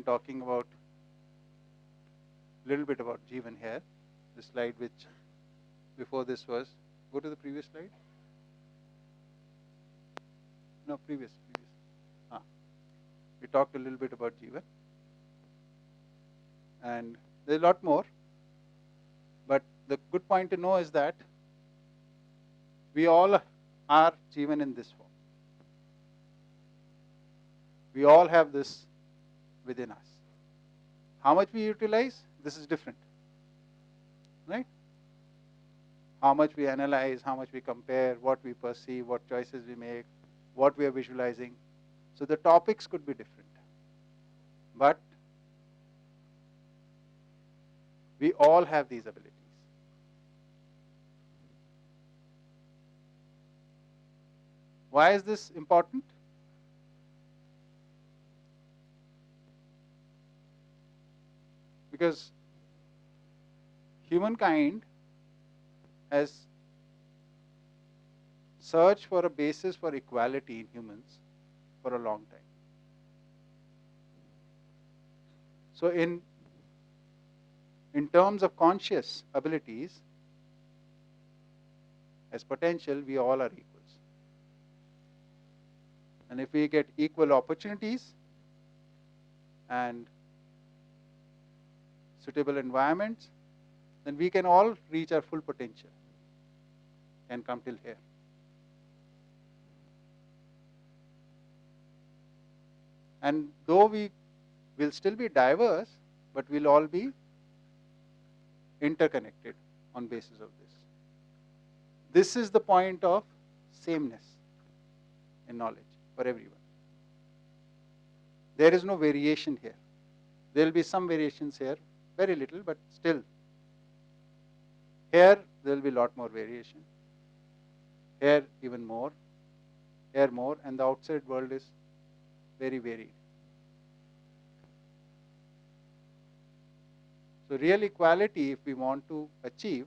talking about a little bit about Jeevan here. The slide which before this was, go to the previous slide. No, previous. We talked a little bit about Jeevan. And there's a lot more. But the good point to know is that we all are Jeevan in this form. We all have this within us. How much we utilize, this is different. Right? How much we analyze, how much we compare, what we perceive, what choices we make, what we are visualizing. So the topics could be different. But we all have these abilities. Why is this important? Because humankind has searched for a basis for equality in humans for a long time. So in terms of conscious abilities, as potential, we all are equals. And if we get equal opportunities and suitable environments, then we can all reach our full potential and come till here. And though we will still be diverse, but we'll all be interconnected on basis of this. This is the point of sameness in knowledge for everyone. There is no variation here. There will be some variations here, very little, but still. Here, there will be a lot more variation. Here, even more. Here, more. And the outside world is very varied. So real equality, if we want to achieve,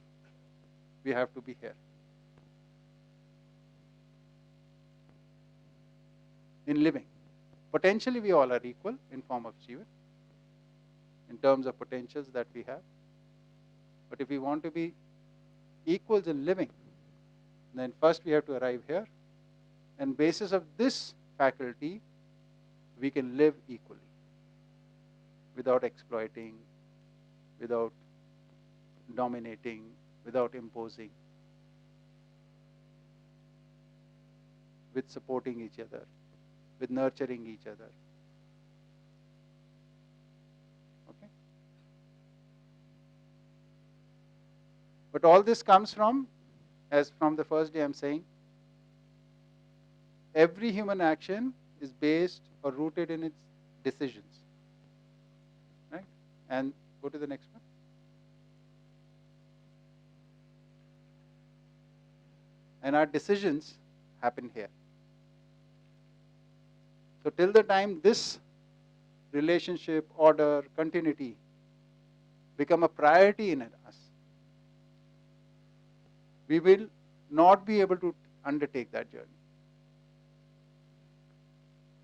we have to be here. In living. Potentially, we all are equal in form of Jeevan, in terms of potentials that we have. But if we want to be equals in living, then first we have to arrive here. And basis of this faculty, we can live equally without exploiting, without dominating, without imposing, with supporting each other, with nurturing each other. Okay? But all this comes from, as from the first day I'm saying, every human action is based or rooted in its decisions. Right? And go to the next one. And our decisions happen here. So till the time this relationship, order, continuity become a priority in us, we will not be able to undertake that journey.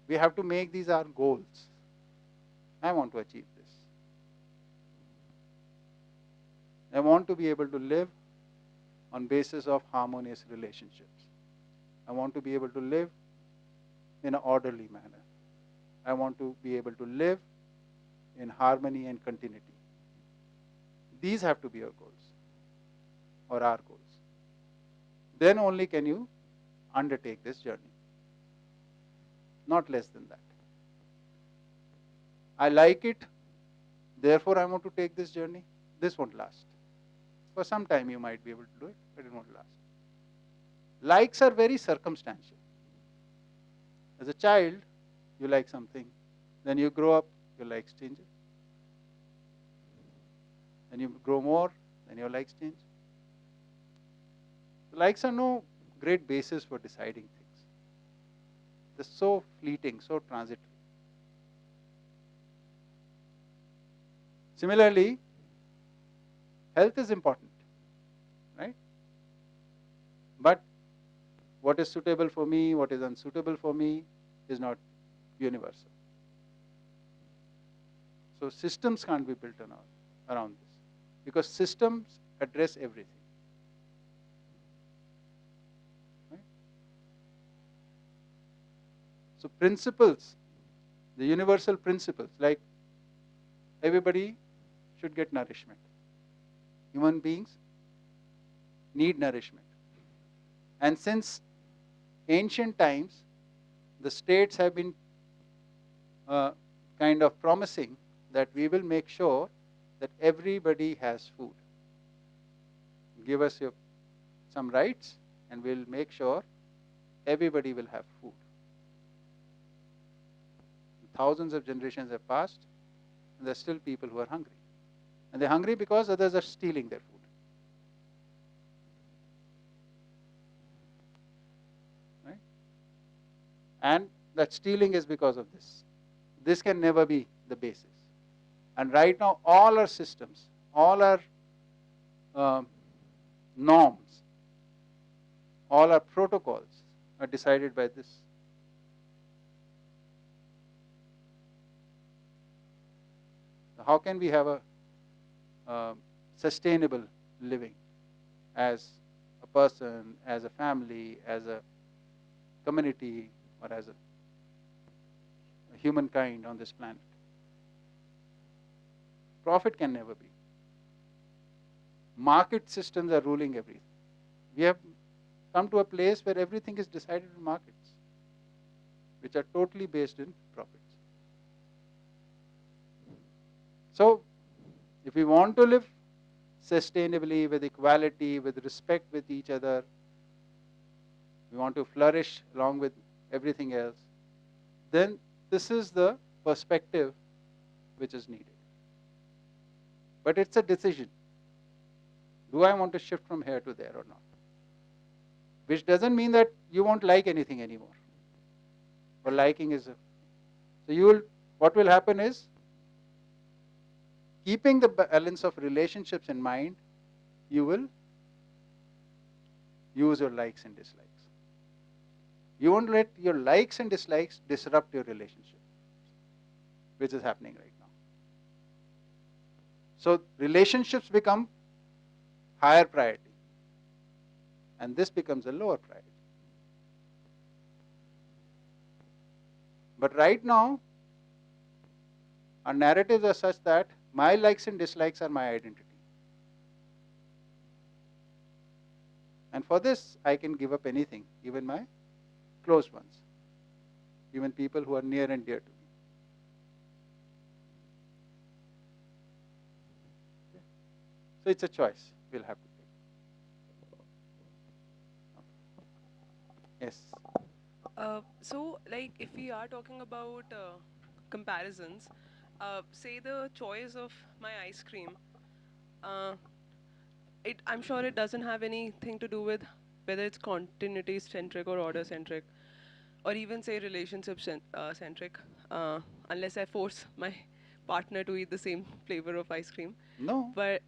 We have to make these our goals. I want to achieve this. I want to be able to live on basis of harmonious relationships. I want to be able to live in an orderly manner. I want to be able to live in harmony and continuity. These have to be your goals or our goals. Then only can you undertake this journey. Not less than that. I like it, therefore I want to take this journey. This won't last. For some time you might be able to do it, but it won't last. Likes are very circumstantial. As a child, you like something. Then you grow up, your likes change. Then you grow more, then your likes change. The likes are no great basis for deciding things. They're so fleeting, so transitory. Similarly, health is important, right? But what is suitable for me, what is unsuitable for me is not universal. So systems can't be built around this, because systems address everything. Right? So principles, the universal principles, like everybody should get nourishment. Human beings need nourishment. And since ancient times, the states have been kind of promising that we will make sure that everybody has food. Give us some rights and we'll make sure everybody will have food. Thousands of generations have passed and there are still people who are hungry. And they're hungry because others are stealing their food. Right? And that stealing is because of this. This can never be the basis. And right now, all our systems, all our norms, all our protocols are decided by this. How can we have a sustainable living as a person, as a family, as a community, or as a humankind on this planet? Profit can never be. Market systems are ruling everything. We have come to a place where everything is decided in markets, which are totally based in profits. So, if we want to live sustainably, with equality, with respect with each other, we want to flourish along with everything else, then this is the perspective which is needed. But it's a decision. Do I want to shift from here to there or not? Which doesn't mean that you won't like anything anymore. Or liking is so what will happen is, keeping the balance of relationships in mind, you will use your likes and dislikes. You won't let your likes and dislikes disrupt your relationship, which is happening right now. So relationships become higher priority, and this becomes a lower priority. But right now, our narratives are such that my likes and dislikes are my identity. And for this, I can give up anything, even my close ones, even people who are near and dear to me. Okay. So it's a choice we'll have to take. Yes. So, like, if we are talking about comparisons, say the choice of my ice cream, uh, I'm sure it doesn't have anything to do with whether it's continuity centric or order centric, or even say relationship centric, unless I force my partner to eat the same flavor of ice cream. No. But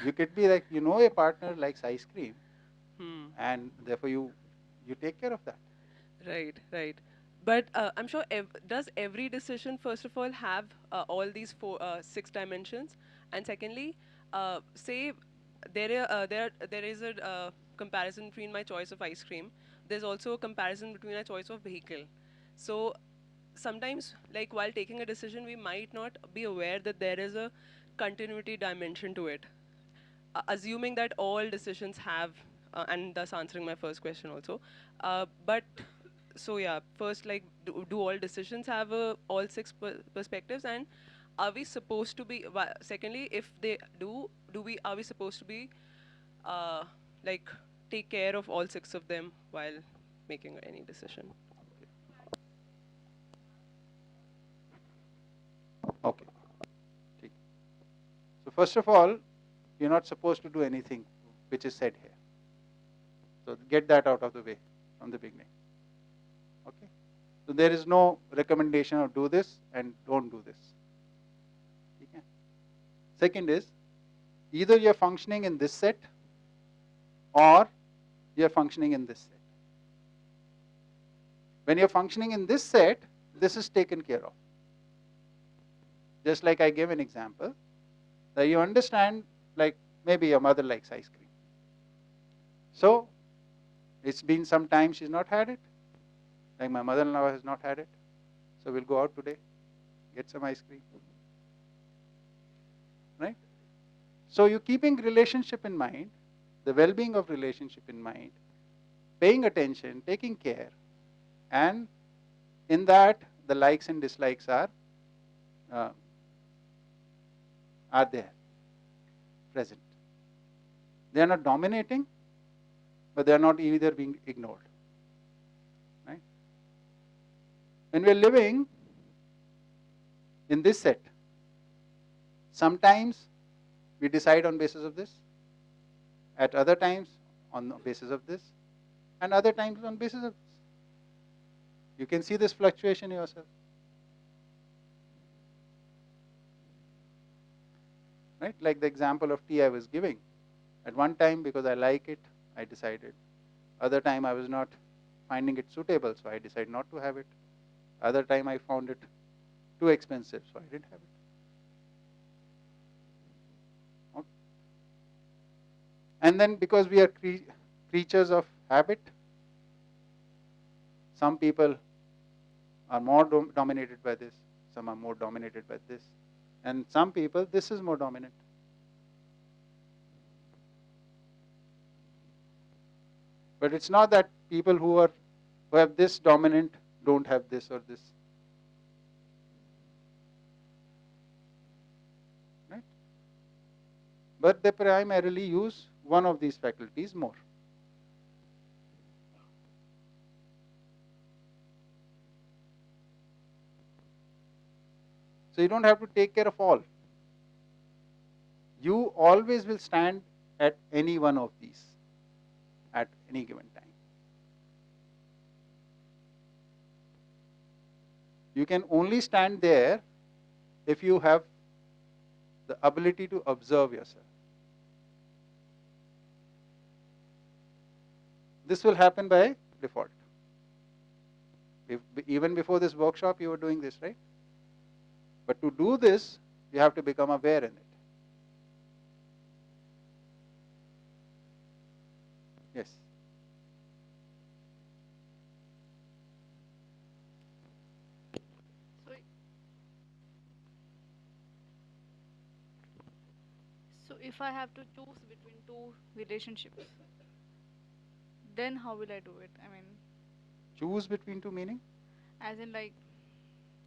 You could be like, a partner likes ice cream, hmm. and therefore you take care of that. Right, right. But I'm sure does every decision, first of all, have all these six dimensions? And secondly, say there is a comparison between my choice of ice cream. There's also a comparison between a choice of vehicle. So sometimes, like while taking a decision, we might not be aware that there is a continuity dimension to it. Assuming that all decisions have, and thus answering my first question also. But so yeah, first, like, do all decisions have all six perspectives, and are we supposed to be? Secondly, if they do we are we supposed to be uh, like take care of all six of them while making any decision? Okay. ठीक. So first of all, you're not supposed to do anything which is said here. So get that out of the way from the beginning. Okay. So there is no recommendation of do this and don't do this. Okay. Second is, either you're functioning in this set or you're functioning in this set. When you're functioning in this set, this is taken care of. Just like I gave an example, that you understand, like maybe your mother likes ice cream. So it's been some time she's not had it. Like my mother-in-law has not had it. So we'll go out today, get some ice cream. Right? So you're keeping relationship in mind, the well-being of relationship in mind, paying attention, taking care, and in that the likes and dislikes are there, present. They are not dominating, but they are not either being ignored. Right? When we are living in this set, sometimes we decide on basis of this, at other times on the basis of this, and other times on basis of this. You can see this fluctuation yourself. Right? Like the example of tea I was giving. At one time, because I like it, I decided. Other time I was not finding it suitable, so I decided not to have it. Other time I found it too expensive, so I didn't have it. Okay. And then because we are creatures of habit, some people are more dominated by this, some are more dominated by this, and some people this is more dominant. But it's not that people who have this dominant don't have this or this. Right? But they primarily use one of these faculties more. So you don't have to take care of all. You always will stand at any one of these at any given time. You can only stand there if you have the ability to observe yourself. This will happen by default. Even before this workshop, you were doing this, right? But to do this, you have to become aware in it. Yes. So if I have to choose between two relationships, then how will I do it? I mean, Choose between two meaning? as in like,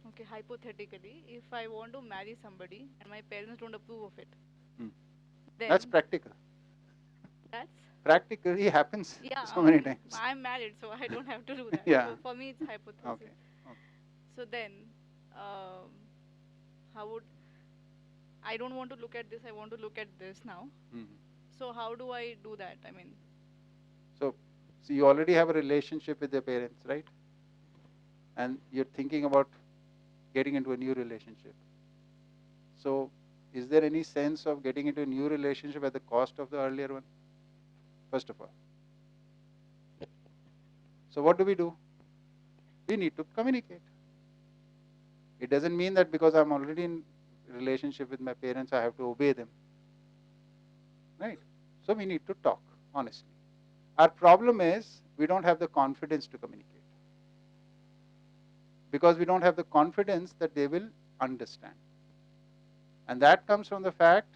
okay, hypothetically, if I want to marry somebody and my parents don't approve of it, That's then practical. that's, Practically happens yeah, so many okay, times. I'm married, so I don't have to do that. Yeah. So for me, it's hypothesis. Okay. So then, um, how would, I don't want to look at this, I want to look at this now. So how do I do that? I mean, So you already have a relationship with your parents, right? And you're thinking about getting into a new relationship. So is there any sense of getting into a new relationship at the cost of the earlier one? First of all. So what do? We need to communicate. It doesn't mean that because I'm already in relationship with my parents, I have to obey them. Right? So we need to talk, honestly. Our problem is we don't have the confidence to communicate. Because we don't have the confidence that they will understand. And that comes from the fact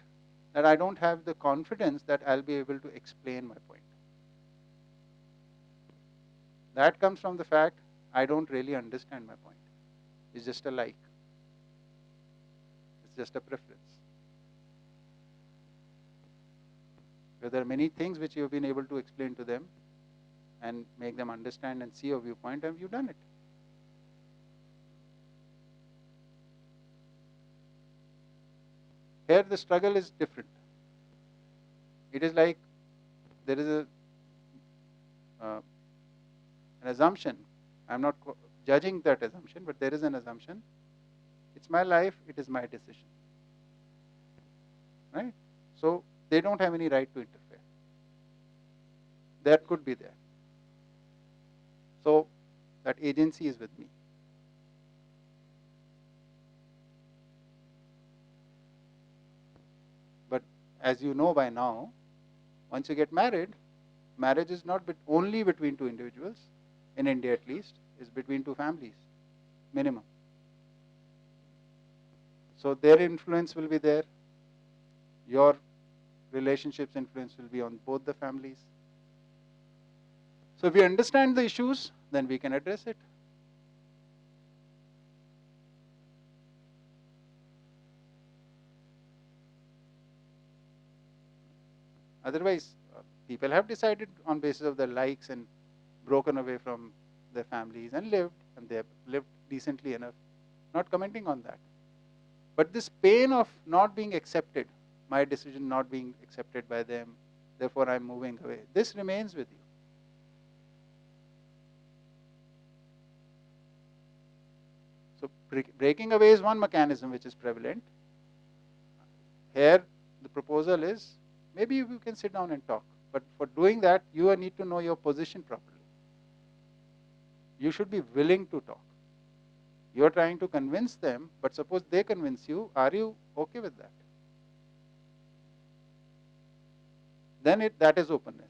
that I don't have the confidence that I'll be able to explain my point. That comes from the fact I don't really understand my point. It's just a like. It's just a preference. There are many things which you have been able to explain to them and make them understand and see your viewpoint, and you've done it. Here the struggle is different. It is like there is an assumption. I'm not judging that assumption, but there is an assumption. It's my life, it is my decision. Right? So they don't have any right to interfere. That could be there. So that agency is with me. as you know by now, once you get married, marriage is not only between two individuals, in India at least, is between two families, minimum. So their influence will be there. Your relationships influence will be on both the families. So if we understand the issues, then we can address it. Otherwise, people have decided on basis of their likes and broken away from their families and they have lived decently enough. Not commenting on that. But this pain of not being accepted, my decision not being accepted by them, therefore I'm moving away, this remains with you. So breaking away is one mechanism which is prevalent. Here the proposal is, maybe you can sit down and talk. But for doing that, you need to know your position properly. You should be willing to talk. You are trying to convince them, but suppose they convince you, are you okay with that? Then that is openness.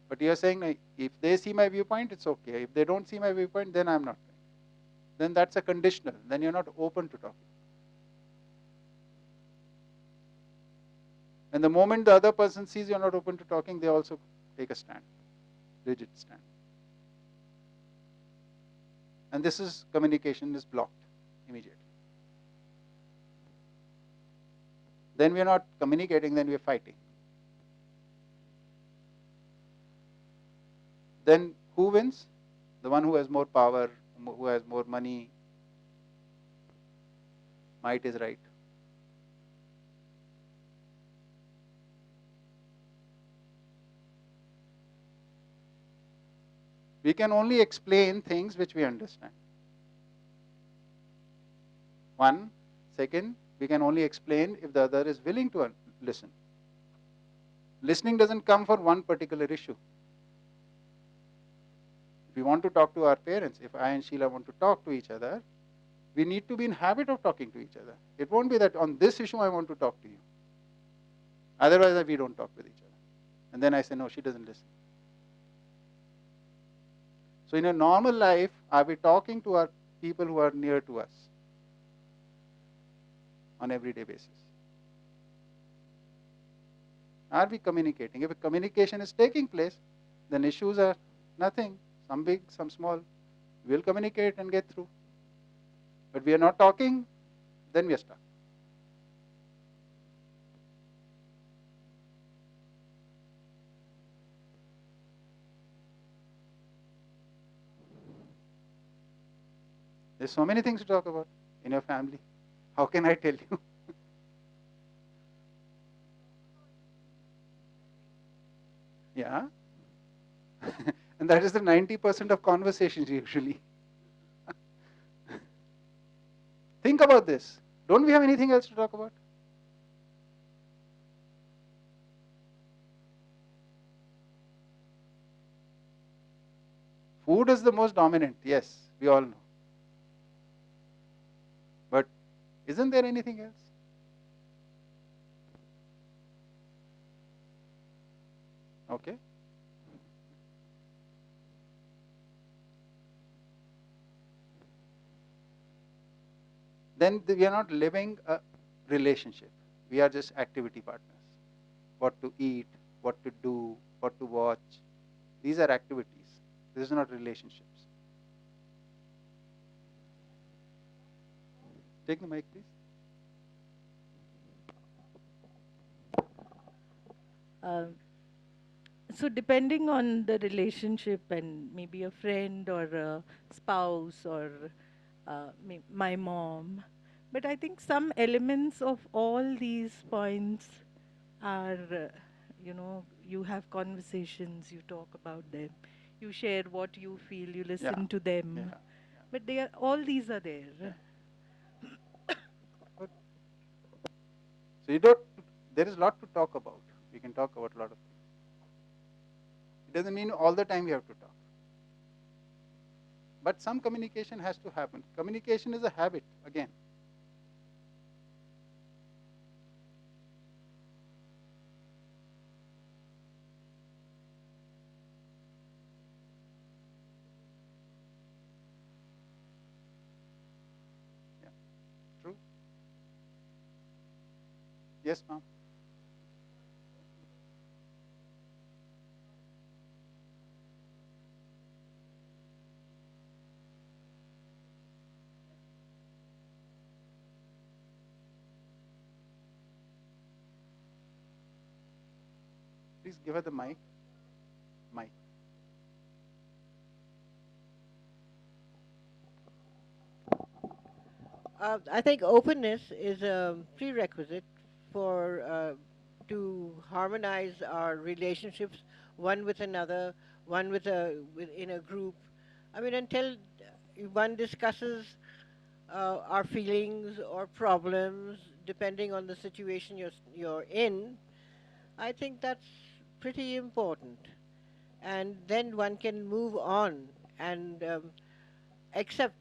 But you are saying, if they see my viewpoint, it's okay. If they don't see my viewpoint, then I'm not going. Then that's a conditional. Then you're not open to talking. And the moment the other person sees you're not open to talking, they also take a stand, rigid stand. And this is, communication is blocked immediately. Then we're not communicating, then we're fighting. Then who wins? The one who has more power, who has more money. Might is right. We can only explain things which we understand. One. Second, we can only explain if the other is willing to listen. Listening doesn't come for one particular issue. If we want to talk to our parents, if I and Sheila want to talk to each other, we need to be in habit of talking to each other. It won't be that on this issue I want to talk to you. Otherwise, we don't talk with each other. And then I say, no, she doesn't listen. So in a normal life, are we talking to our people who are near to us on everyday basis? Are we communicating? If a communication is taking place, then issues are nothing, some big, some small. We'll communicate and get through. But we are not talking, then we are stuck. There's so many things to talk about in your family. How can I tell you? Yeah. And that is the 90% of conversations usually. Think about this. Don't we have anything else to talk about? Food is the most dominant, yes, we all know. But isn't there anything else? Okay. Then we are not living a relationship. We are just activity partners. What to eat, what to do, what to watch. These are activities. This is not relationships. Take the mic, please. So depending on the relationship and maybe a friend or a spouse or my mom, but I think some elements of all these points are, you have conversations, you talk about them, you share what you feel, you listen to them, but all these are there. Yeah. So there is a lot to talk about. We can talk about a lot of things. It doesn't mean all the time we have to talk. But some communication has to happen. Communication is a habit, again. Yes, ma'am. Please give her the mic. Mic. I think openness is a prerequisite for to harmonize our relationships, one with another, one in a group. I mean, until one discusses our feelings or problems, depending on the situation you're in, I think that's pretty important. And then one can move on and accept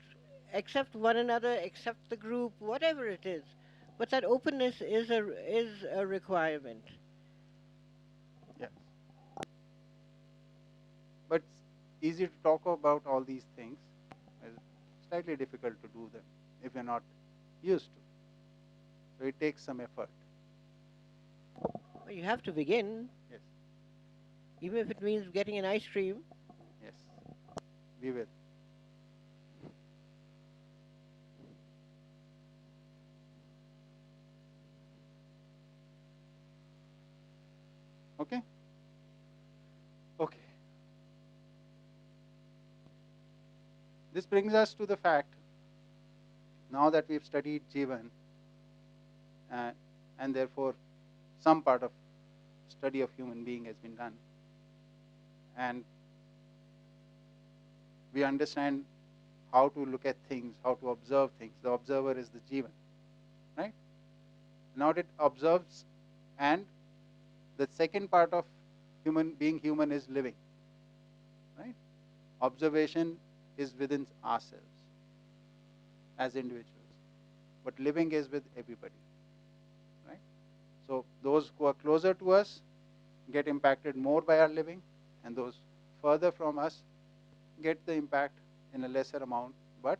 accept one another, accept the group, whatever it is. But that openness is a requirement. Yes. But it's easy to talk about all these things. It's slightly difficult to do them if you're not used to. So it takes some effort. Well, you have to begin, Yes. even if it means getting an ice cream. Yes. We will. Okay? Okay. This brings us to the fact, now that we've studied Jeevan, and therefore some part of study of human being has been done, and we understand how to look at things, how to observe things. The observer is the Jeevan, right? Now it observes, and the second part of being human is living, right? Observation is within ourselves as individuals, but living is with everybody, right? So those who are closer to us get impacted more by our living, and those further from us get the impact in a lesser amount, but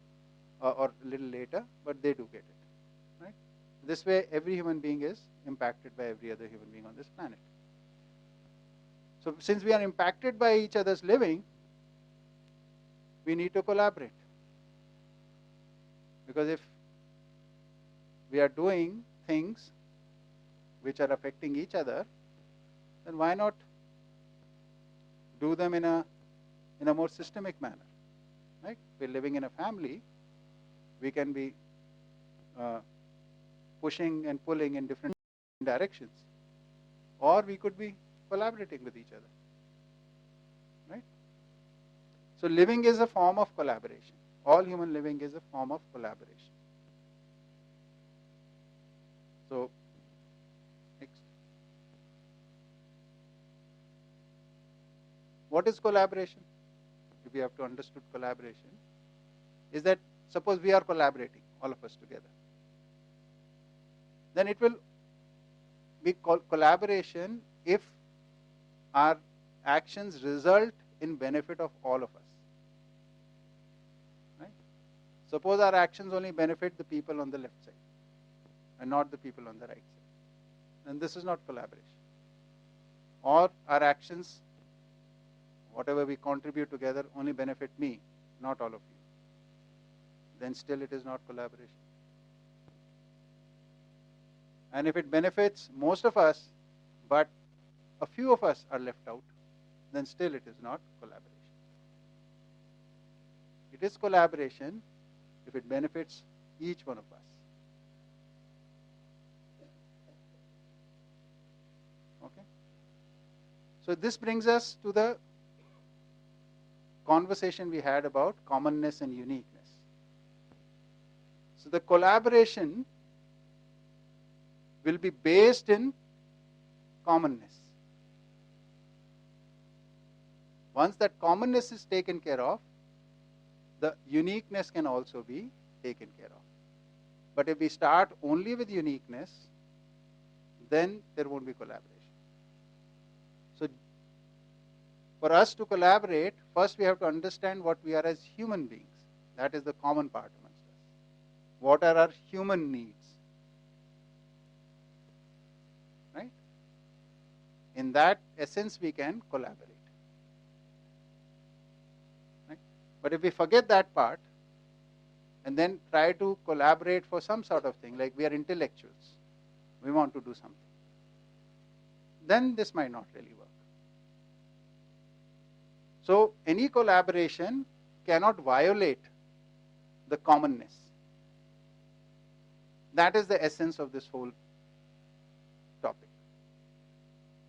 or a little later, but they do get it, right? This way, every human being is impacted by every other human being on this planet. So since we are impacted by each other's living, we need to collaborate. Because if we are doing things which are affecting each other, then why not do them in a more systemic manner, right? We're living in a family, we can be pushing and pulling in different directions, or we could be collaborating with each other, right? So living is a form of collaboration. All human living is a form of collaboration. So, next. What is collaboration? If we have to understand collaboration, is that suppose we are collaborating, all of us together, then it will be collaboration if our actions result in benefit of all of us. Right? Suppose our actions only benefit the people on the left side and not the people on the right side, then this is not collaboration. Or our actions, whatever we contribute together, only benefit me, not all of you, then still it is not collaboration. And if it benefits most of us, but a few of us are left out, then still it is not collaboration. It is collaboration if it benefits each one of us. Okay? So this brings us to the conversation we had about commonness and uniqueness. So the collaboration will be based in commonness. Once that commonness is taken care of, the uniqueness can also be taken care of. But if we start only with uniqueness, then there won't be collaboration. So for us to collaborate, first we have to understand what we are as human beings. That is the common part amongst us. What are our human needs? in that essence we can collaborate. Right? But if we forget that part and then try to collaborate for some sort of thing, like we are intellectuals, we want to do something, then this might not really work. So any collaboration cannot violate the commonness. That is the essence of this whole topic.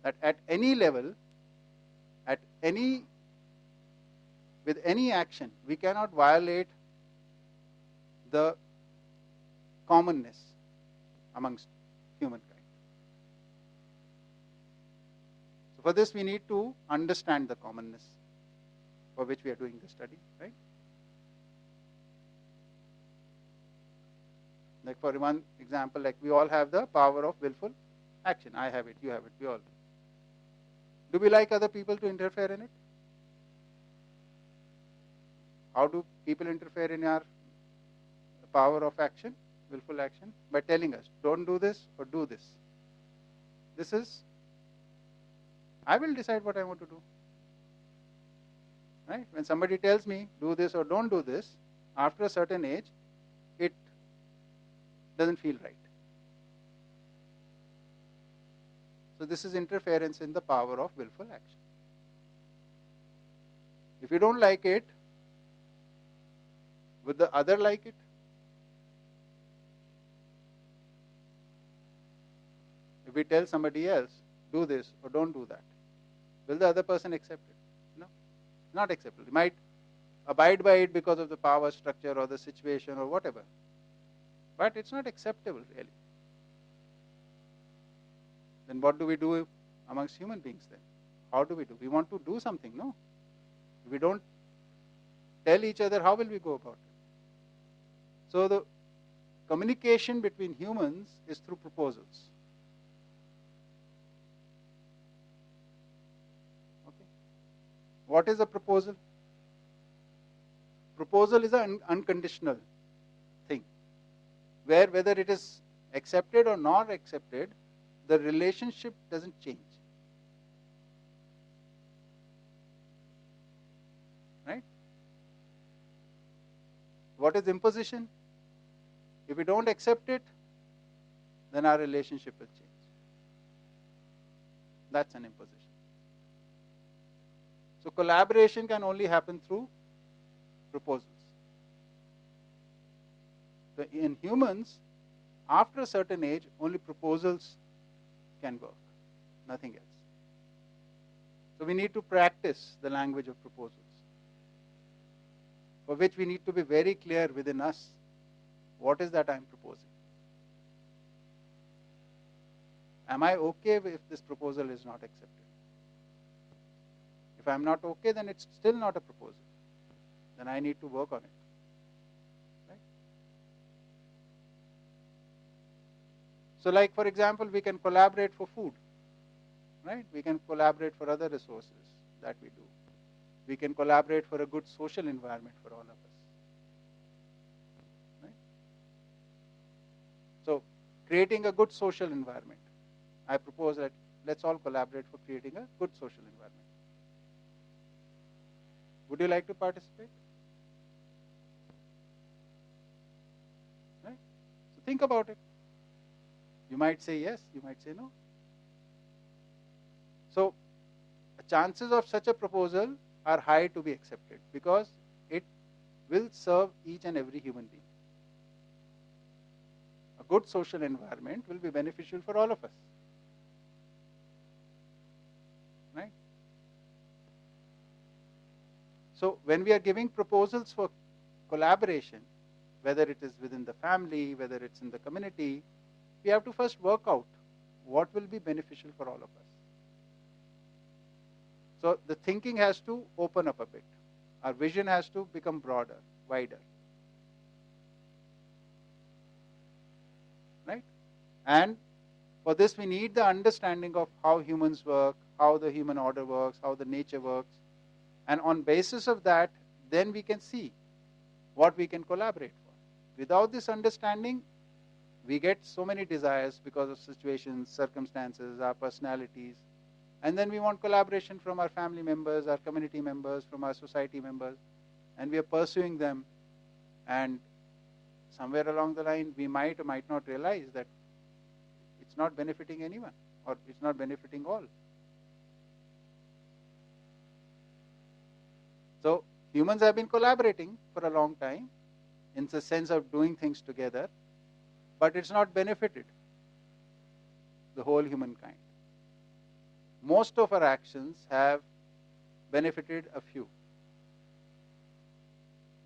That at any level, with any action, we cannot violate the commonness amongst humankind. So for this we need to understand the commonness for which we are doing the study, right? Like for one example, like we all have the power of willful action. I have it, you have it, we all do. Do we like other people to interfere in it? How do people interfere in our power of action, willful action? By telling us, don't do this or do this. This is, I will decide what I want to do. Right? When somebody tells me, do this or don't do this, after a certain age, it doesn't feel right. So this is interference in the power of willful action. If you don't like it, would the other like it? If we tell somebody else, do this or don't do that, will the other person accept it? No, not acceptable. He might abide by it because of the power structure or the situation or whatever. But it's not acceptable really. Then what do we do amongst human beings then? How do we do? We want to do something, no? If we don't tell each other, how will we go about it? So the communication between humans is through proposals. Okay. What is a proposal? Proposal is an unconditional thing, where whether it is accepted or not accepted, the relationship doesn't change. Right? What is imposition? If we don't accept it, then our relationship will change. That's an imposition. So collaboration can only happen through proposals. So in humans, after a certain age, only proposals can work, nothing else. So we need to practice the language of proposals, for which we need to be very clear within us, what is that I am proposing? Am I okay if this proposal is not accepted? If I am not okay, then it's still not a proposal. Then I need to work on it. Right? So like for example, we can collaborate for food. Right? We can collaborate for other resources that we do. We can collaborate for a good social environment for all of us. Right? So creating a good social environment. I propose that let's all collaborate for creating a good social environment. Would you like to participate? Right? So think about it. You might say yes, you might say no. So the chances of such a proposal are high to be accepted because it will serve each and every human being. A good social environment will be beneficial for all of us. Right? So when we are giving proposals for collaboration, whether it is within the family, whether it's in the community, we have to first work out what will be beneficial for all of us. So the thinking has to open up a bit. Our vision has to become broader, wider. Right? And for this we need the understanding of how humans work, how the human order works, how the nature works. And on basis of that, then we can see what we can collaborate for. Without this understanding, we get so many desires because of situations, circumstances, our personalities, And then we want collaboration from our family members, our community members, from our society members, and we are pursuing them. And somewhere along the line, we might or might not realize that it's not benefiting anyone, or it's not benefiting all. So humans have been collaborating for a long time in the sense of doing things together, but it's not benefited the whole humankind. Most of our actions have benefited a few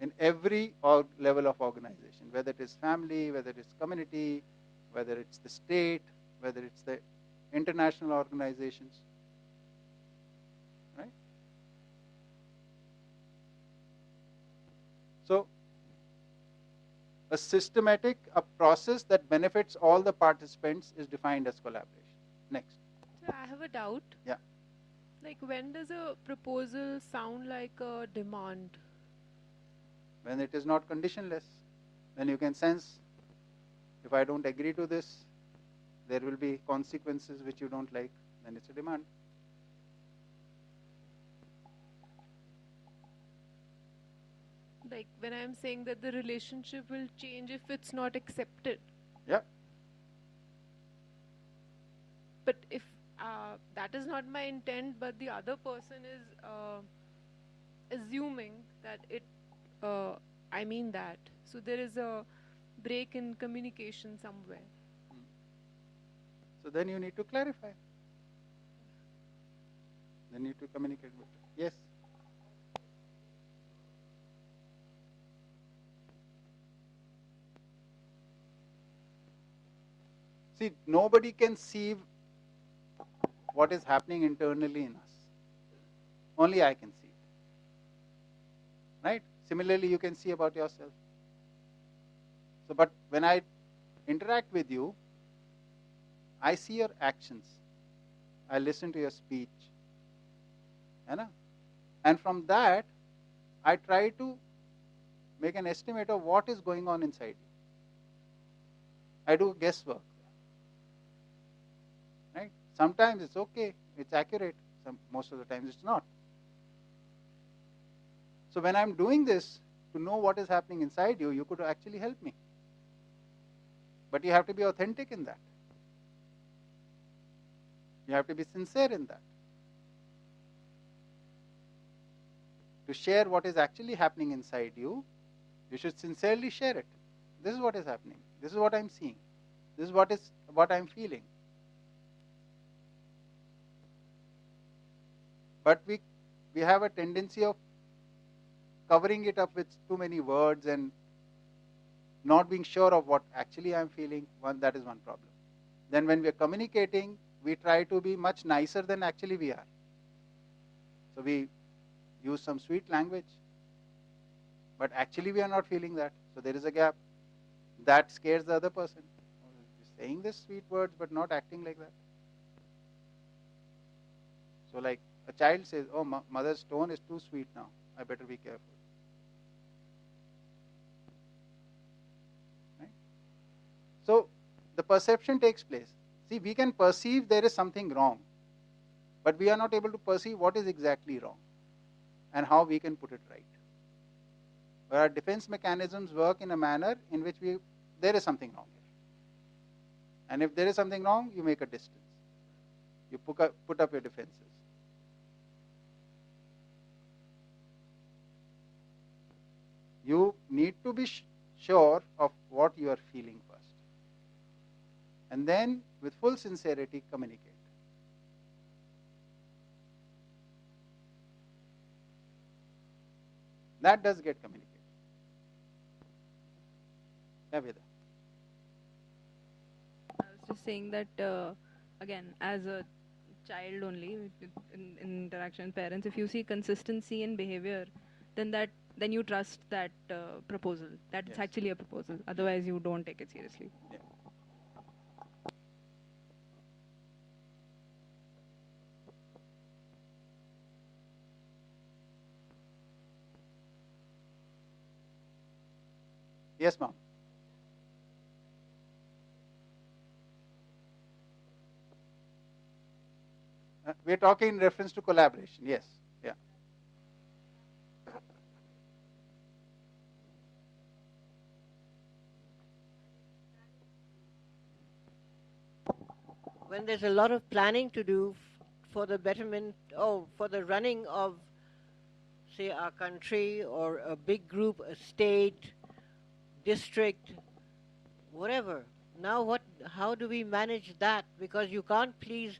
in every level of organization, whether it is family, whether it's community, whether it's the state, whether it's the international organizations, right? So a systematic, a process that benefits all the participants is defined as collaboration. Next. So I have a doubt. Yeah. Like, when does a proposal sound like a demand? When it is not conditionless, when you can sense, if I don't agree to this, there will be consequences which you don't like, then it's a demand. Like, when I'm saying that the relationship will change if it's not accepted. Yeah. But if that is not my intent, but the other person is assuming that I mean that. So there is a break in communication somewhere. So then you need to clarify. Then you need to communicate better. Yes. See, nobody can see what is happening internally in us. Only I can see it. Right? Similarly, you can see about yourself. So, but when I interact with you, I see your actions. I listen to your speech. And from that, I try to make an estimate of what is going on inside you. I do guesswork. Right? Sometimes it's okay, it's accurate. Most of the times it's not. So when I'm doing this, to know what is happening inside you, you could actually help me. But you have to be authentic in that. You have to be sincere in that. To share what is actually happening inside you, you should sincerely share it. This is what is happening. This is what I'm seeing. This is what I'm feeling. But we have a tendency of covering it up with too many words and not being sure of what actually I'm feeling. That is one problem. Then when we are communicating, we try to be much nicer than actually we are. So we use some sweet language, but actually we are not feeling that. So there is a gap. That scares the other person. Saying this sweet words but not acting like that. So like a child says, oh, mother's tone is too sweet now. I better be careful. Right? So the perception takes place. See, we can perceive there is something wrong, but we are not able to perceive what is exactly wrong and how we can put it right. But our defense mechanisms work in a manner in which there is something wrong here. And if there is something wrong, you make a distance. You put up your defenses. You need to be sure of what you are feeling first. And then, with full sincerity, communicate. That does get communicated. Yeah, Veda. I was just saying that, again, as a child only, in interaction with parents, if you see consistency in behavior, then you trust that proposal. That it's actually a proposal. Otherwise, you don't take it seriously. Yeah. Yes, ma'am. We're talking in reference to collaboration, yes. Yeah. When there's a lot of planning to do for the betterment, for the running of, say, our country or a big group, a state, district, whatever. Now how do we manage that? Because you can't please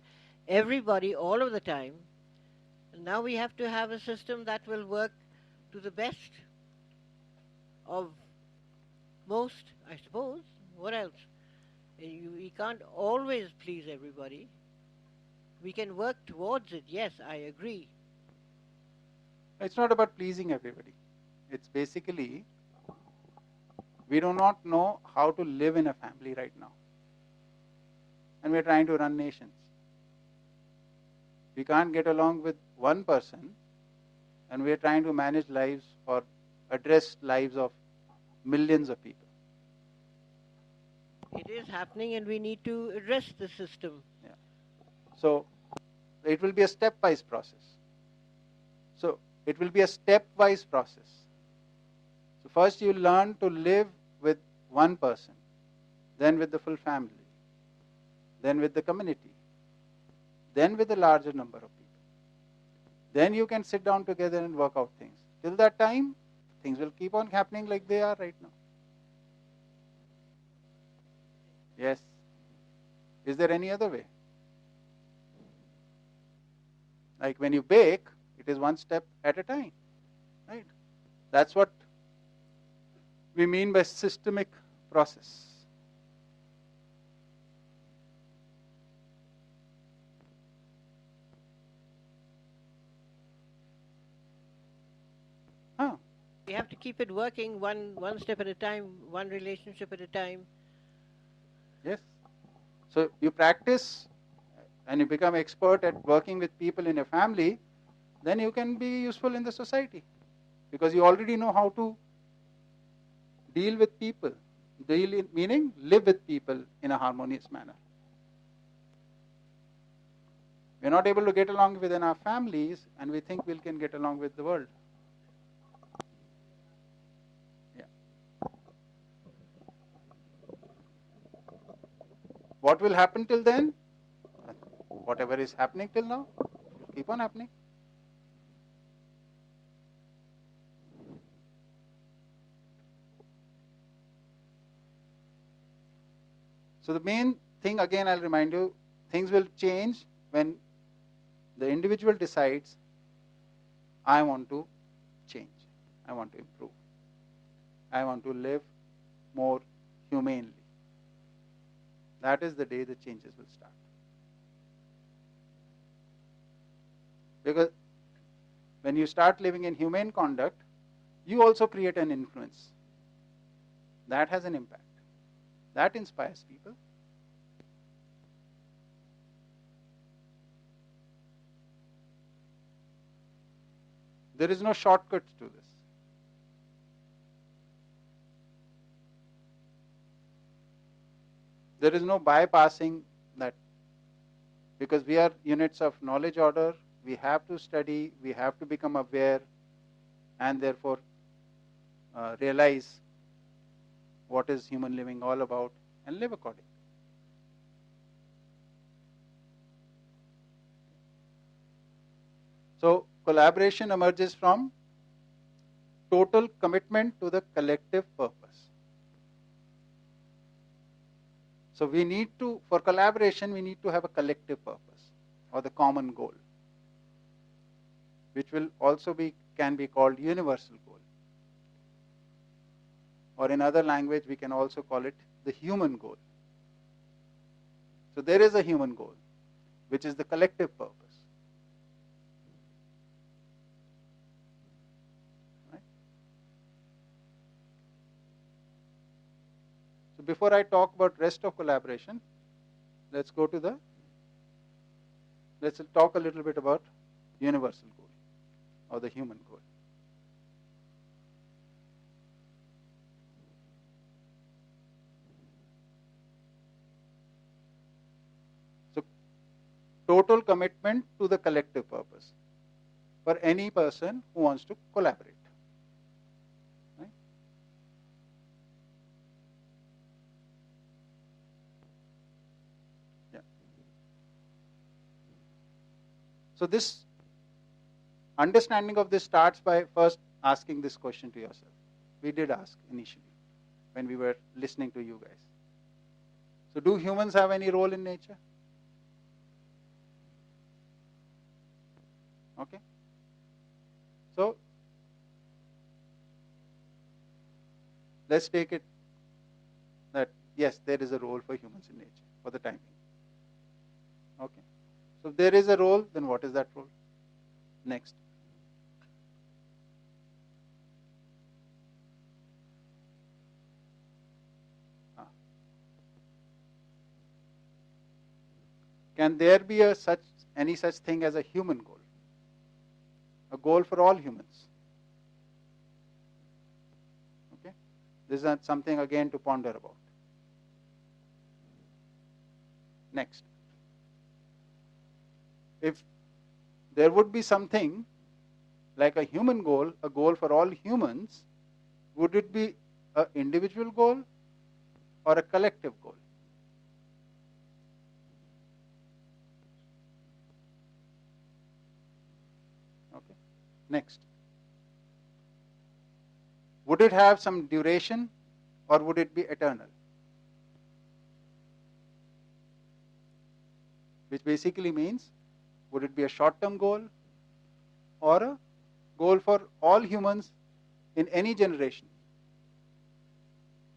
everybody all of the time. Now we have to have a system that will work to the best of most, I suppose. What else? We can't always please everybody. We can work towards it, yes, I agree. It's not about pleasing everybody. It's basically, we do not know how to live in a family right now. And we're trying to run nations. We can't get along with one person, and we're trying to manage lives or address lives of millions of people. It is happening, and we need to address the system. Yeah. So it will be a stepwise process. So first you learn to live with one person, then with the full family, then with the community, then with a larger number of people. Then you can sit down together and work out things. Till that time, things will keep on happening like they are right now. Yes. Is there any other way? Like when you bake, it is one step at a time, right? That's what we mean by systemic process. We have to keep it working one step at a time, one relationship at a time. Yes. So you practice and you become expert at working with people in a family, then you can be useful in the society because you already know how to deal with people. Meaning live with people in a harmonious manner. We're not able to get along within our families, and we think we can get along with the world. What will happen till then? Whatever is happening till now, will keep on happening. So the main thing, again I'll remind you, things will change when the individual decides, I want to change, I want to improve, I want to live more humanely. That is the day the changes will start. Because when you start living in humane conduct, you also create an influence. That has an impact. That inspires people. There is no shortcut to this. There is no bypassing that. Because we are units of knowledge order, we have to study, we have to become aware, and therefore realize what is human living all about and live accordingly. So collaboration emerges from total commitment to the collective purpose. So we need to, for collaboration, we need to have a collective purpose or the common goal, which will also can be called universal goal. Or in other language, we can also call it the human goal. So there is a human goal, which is the collective purpose. Right? So before I talk about rest of collaboration, let's talk a little bit about universal goal or the human goal. Total commitment to the collective purpose for any person who wants to collaborate. Right? Yeah. So this understanding of this starts by first asking this question to yourself. We did ask initially when we were listening to you guys. So do humans have any role in nature? Okay. So let's take it that yes, there is a role for humans in nature for the time being. Okay. So if there is a role, then what is that role? Next. Can there be any such thing as a human goal? A goal for all humans? Okay? This is something again to ponder about. Next. If there would be something like a human goal, a goal for all humans, would it be an individual goal or a collective goal? Okay. Next. Would it have some duration or would it be eternal? Which basically means, would it be a short-term goal or a goal for all humans in any generation?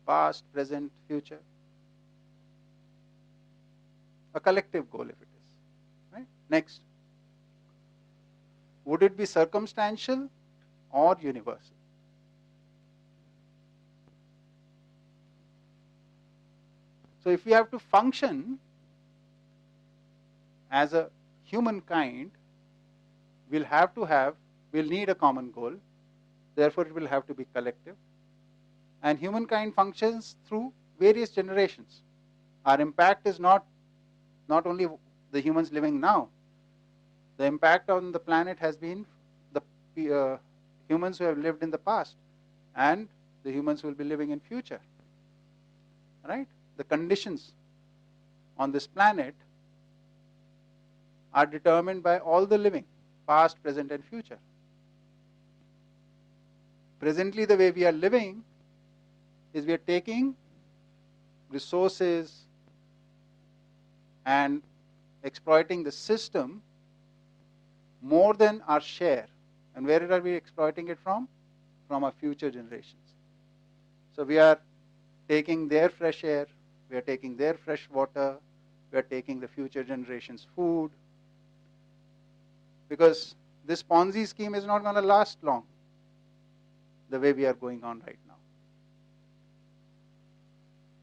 Past, present, future. A collective goal if it is. Right? Next. Would it be circumstantial or universal? So if we have to function as a humankind, we'll need a common goal. Therefore, it will have to be collective. And humankind functions through various generations. Our impact is not only the humans living now. The impact on the planet has been the humans who have lived in the past and the humans who will be living in future. Right? The conditions on this planet are determined by all the living, past, present and future. Presently the way we are living is we are taking resources and exploiting the system more than our share. And where are we exploiting it from? From our future generations. So we are taking their fresh air, we are taking their fresh water, we are taking the future generations' food. Because this Ponzi scheme is not going to last long, the way we are going on right now.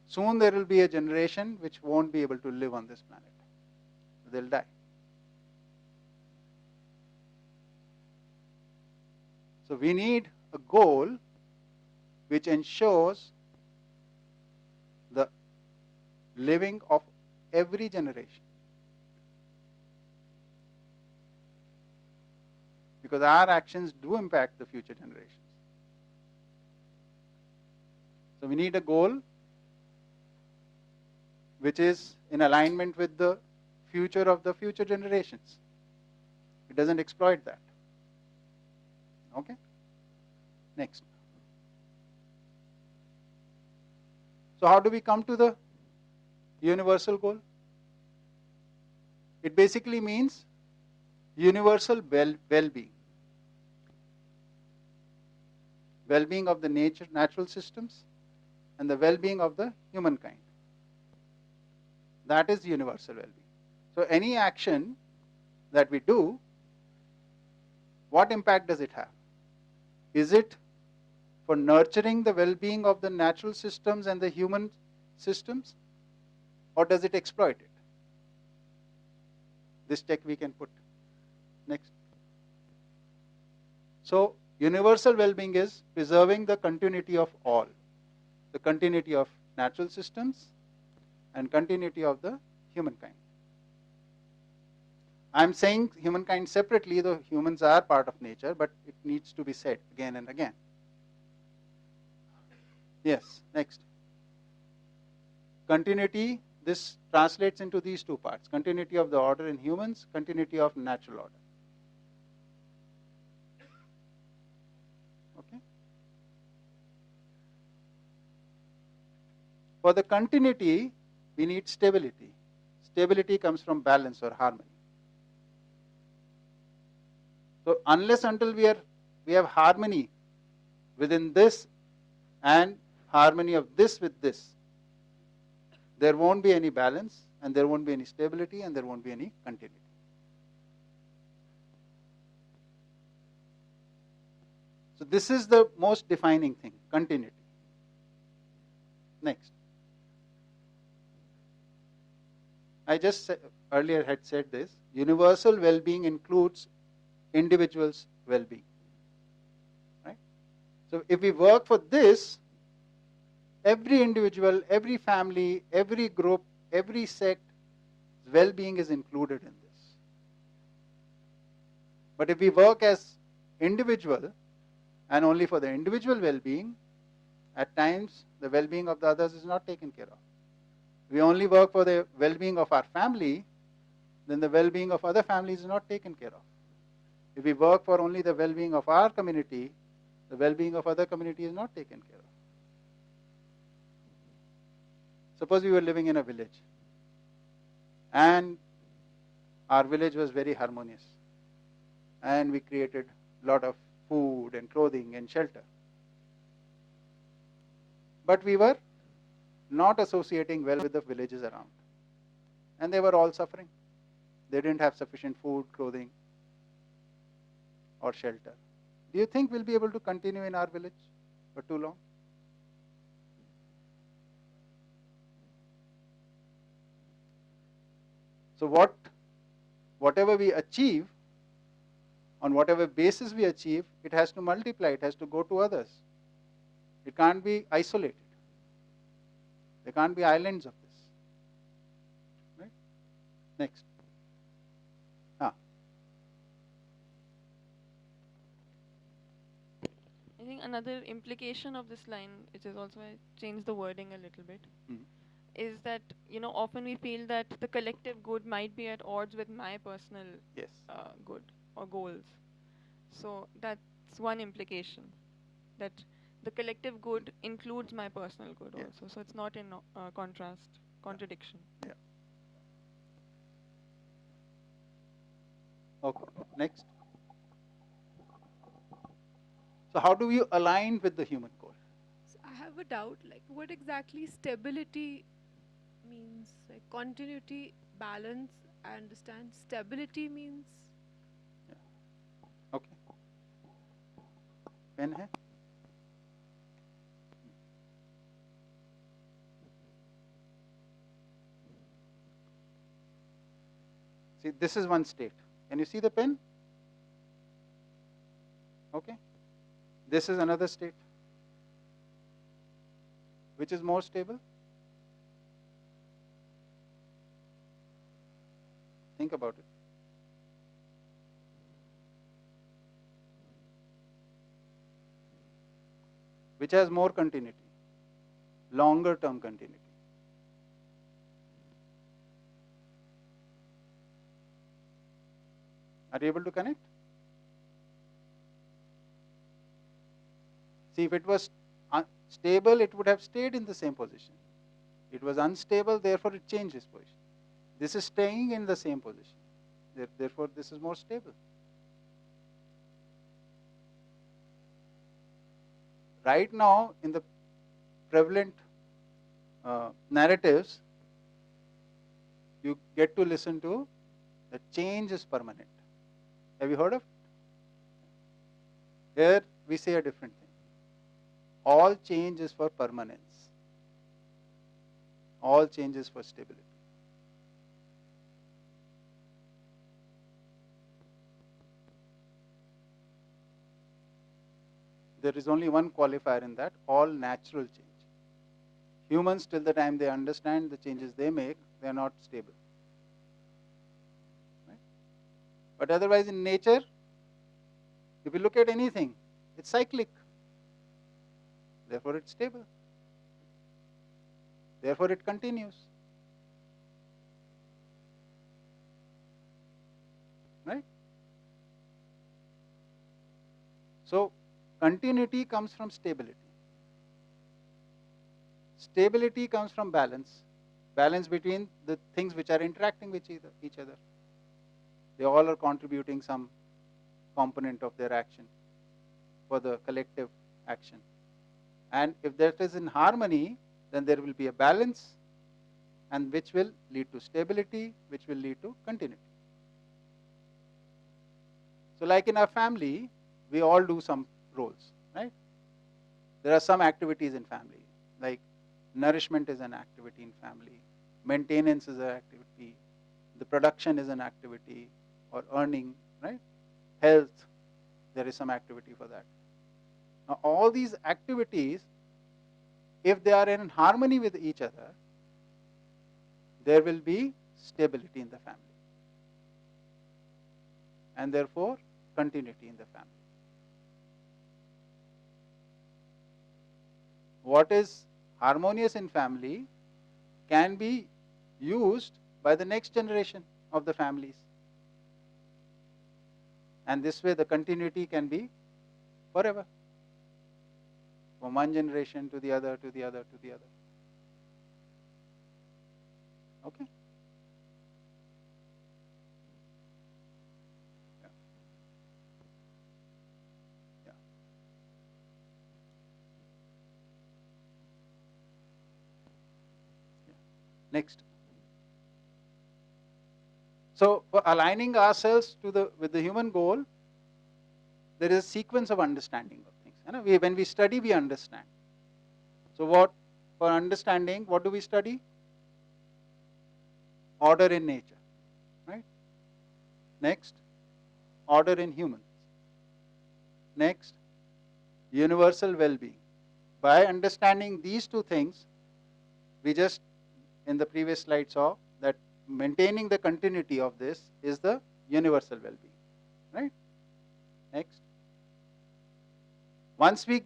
Soon there will be a generation which won't be able to live on this planet. They'll die. So we need a goal which ensures the living of every generation. Because our actions do impact the future generations. So we need a goal which is in alignment with the future of the future generations. It doesn't exploit that. Okay? Next. So how do we come to the universal goal? It basically means universal well-being. Well-being of the natural systems and the well-being of the humankind. That is universal well-being. So any action that we do, what impact does it have? Is it for nurturing the well-being of the natural systems and the human systems, or does it exploit it? This check we can put. Next. So universal well-being is preserving the continuity of all. The continuity of natural systems and continuity of the humankind. I'm saying humankind separately, though humans are part of nature, but it needs to be said again and again. Yes, next. Continuity, this translates into these two parts. Continuity of the order in humans, continuity of natural order. Okay. For the continuity, we need stability. Stability comes from balance or harmony. So unless until we have harmony within this and harmony of this with this, there won't be any balance, and there won't be any stability, and there won't be any continuity. So this is the most defining thing, continuity. Next. I just earlier had said this, universal well-being includes individuals' well-being. Right? So if we work for this, every individual, every family, every group, every sect, well-being is included in this. But if we work as individual and only for the individual well-being, at times the well-being of the others is not taken care of. We only work for the well-being of our family, then the well-being of other families is not taken care of. If we work for only the well-being of our community, the well-being of other community is not taken care of. Suppose we were living in a village and our village was very harmonious and we created a lot of food and clothing and shelter. But we were not associating well with the villages around. And they were all suffering. They didn't have sufficient food, clothing, or shelter. Do you think we'll be able to continue in our village for too long? So whatever we achieve, on whatever basis we achieve, it has to multiply, it has to go to others. It can't be isolated. There can't be islands of this. Right? Next. I think another implication of this line, which is also I changed the wording a little bit, is that often we feel that the collective good might be at odds with my personal good or goals. So that's one implication, that the collective good includes my personal good also. So it's not in contradiction. Yeah. Okay. Next. So how do you align with the human goal? So I have a doubt, like what exactly stability means? Like continuity, balance, I understand. Stability means? Okay. Pen hai? See, this is one state. Can you see the pen? Okay. This is another state. Which is more stable? Think about it. Which has more continuity? Longer term continuity. Are you able to connect? See, if it was stable, it would have stayed in the same position. It was unstable, therefore it changed its position. This is staying in the same position. Therefore, this is more stable. Right now, in the prevalent narratives, you get to listen to that change is permanent. Have you heard of it? Here we say a different thing. All change is for permanence. All change is for stability. There is only one qualifier in that, all natural change. Humans, till the time they understand the changes they make, they are not stable. Right? But otherwise in nature, if you look at anything, it's cyclic. Therefore it's stable. Therefore it continues. Right? So continuity comes from stability. Stability comes from balance. Balance between the things which are interacting with each other. They all are contributing some component of their action for the collective action. And if that is in harmony, then there will be a balance, and which will lead to stability, which will lead to continuity. So like in our family, we all do some roles, right? There are some activities in family, like nourishment is an activity in family, maintenance is an activity, the production is an activity, or earning, right? Health, there is some activity for that. Now all these activities, if they are in harmony with each other, there will be stability in the family, and therefore continuity in the family. What is harmonious in family can be used by the next generation of the families. And this way the continuity can be forever. From one generation to the other, to the other, to the other. Okay? Yeah. Yeah. Yeah. Next. So for aligning ourselves to with the human goal, there is a sequence of understanding of things. You know, when we study, we understand. So for understanding, what do we study? Order in nature, right? Next, order in humans. Next, universal well-being. By understanding these two things, we just in the previous slide saw that maintaining the continuity of this is the universal well-being, right? Next, once we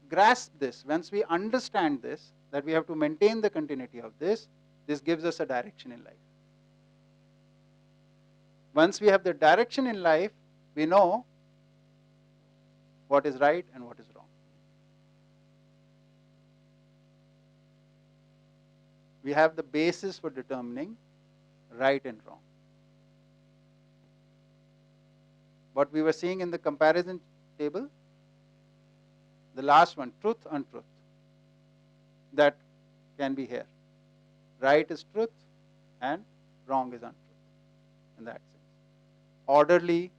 grasp this, once we understand this, that we have to maintain the continuity of this gives us a direction in life. Once we have the direction in life, we know what is right and what is wrong. We have the basis for determining right and wrong. What we were seeing in the comparison table, the last one, truth, untruth, that can be here. Right is truth and wrong is untruth in that sense. Orderly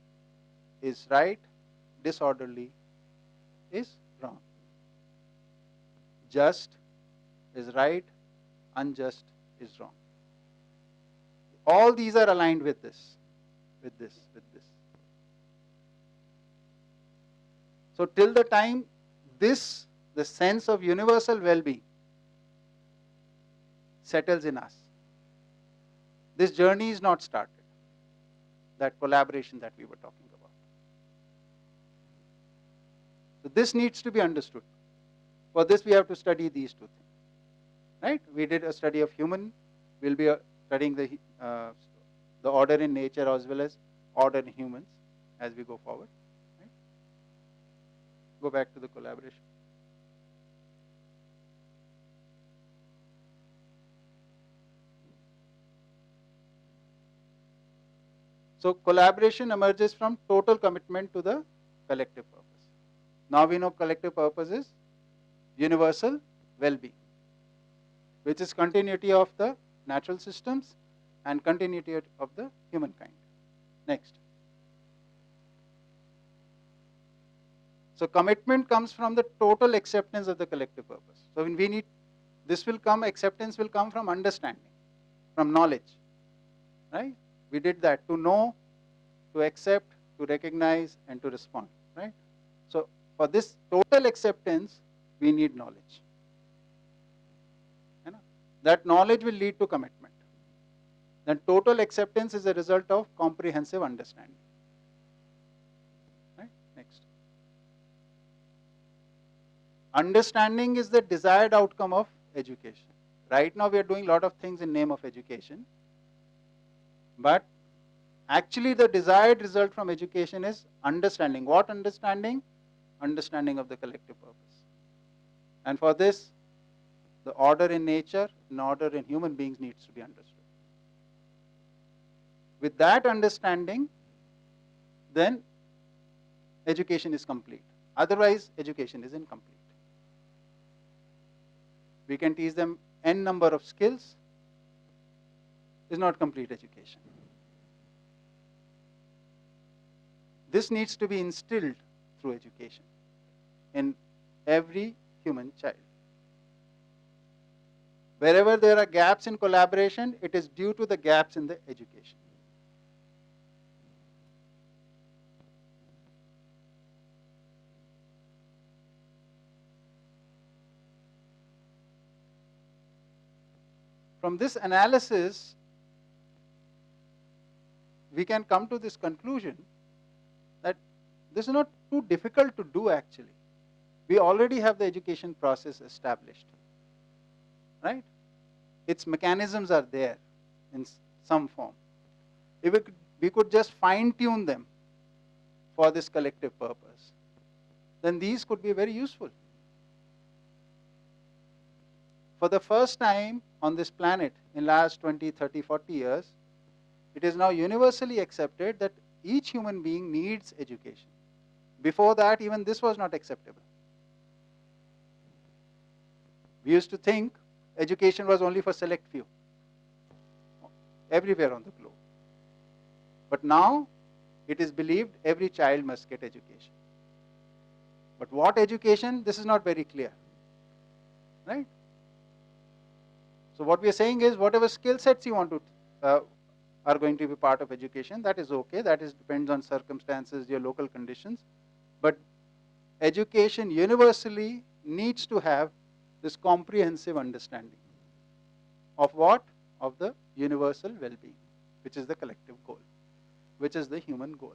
is right, disorderly is wrong. Just is right, unjust is wrong. All these are aligned with this, with this, with this. So till the time the sense of universal well-being settles in us, this journey is not started. That collaboration that we were talking about. So this needs to be understood. For this we have to study these two things. Right? We did a study of human. We'll be studying the order in nature as well as order in humans as we go forward. Right? Go back to the collaboration. So collaboration emerges from total commitment to the collective purpose. Now we know collective purpose is universal well-being, which is continuity of the natural systems and continuity of the humankind. Next. So commitment comes from the total acceptance of the collective purpose. So when we need, acceptance will come from understanding, from knowledge, right? We did that, to know, to accept, to recognize, and to respond, right? So for this total acceptance, we need knowledge. You know? That knowledge will lead to commitment. then total acceptance is a result of comprehensive understanding. Right? Next. Understanding is the desired outcome of education. Right now we are doing a lot of things in name of education, but actually the desired result from education is understanding. What understanding? Understanding of the collective purpose. And for this, the order in nature and order in human beings needs to be understood. With that understanding, then education is complete. Otherwise, education is incomplete. We can teach them n number of skills, is not complete education. This needs to be instilled through education in every human child. Wherever there are gaps in collaboration, it is due to the gaps in the education. From this analysis, we can come to this conclusion that this is not too difficult to do actually. We already have the education process established, right? Its mechanisms are there in some form. If we could just fine-tune them for this collective purpose, then these could be very useful. For the first time on this planet in last 20, 30, 40 years, it is now universally accepted that each human being needs education. Before that, even this was not acceptable. We used to think education was only for select few, everywhere on the globe. But now, it is believed every child must get education. But what education? This is not very clear, right? So what we are saying is, whatever skill sets you want to are going to be part of education, that is okay. That is depends on circumstances, your local conditions. But education universally needs to have this comprehensive understanding of what? Of the universal well-being, which is the collective goal, which is the human goal.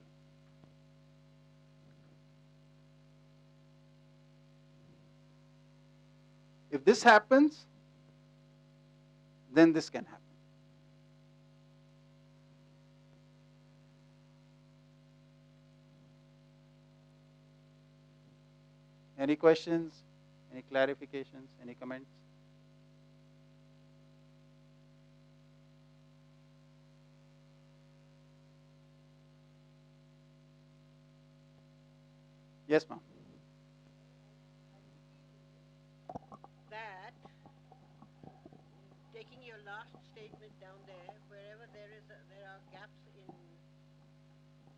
If this happens, then this can happen. Any questions? Any clarifications? Any comments? Yes, ma'am. That, taking your last statement down there, wherever there are gaps in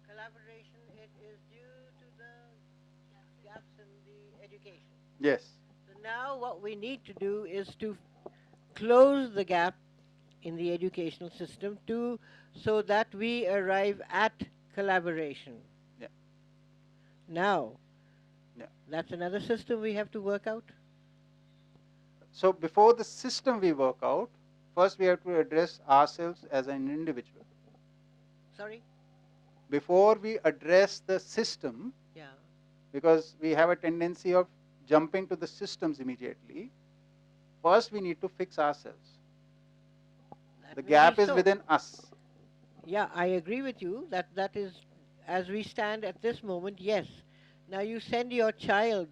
collaboration, it is due to the gaps in the education. Yes. So now what we need to do is to close the gap in the educational system so that we arrive at collaboration. Yeah. Now, yeah, that's another system we have to work out. So before the system we work out, first we have to address ourselves as an individual. Sorry? Before we address the system, yeah, because we have a tendency of jumping to the systems immediately, first we need to fix ourselves. The gap is within us. Yeah, I agree with you that is, as we stand at this moment, yes. Now you send your child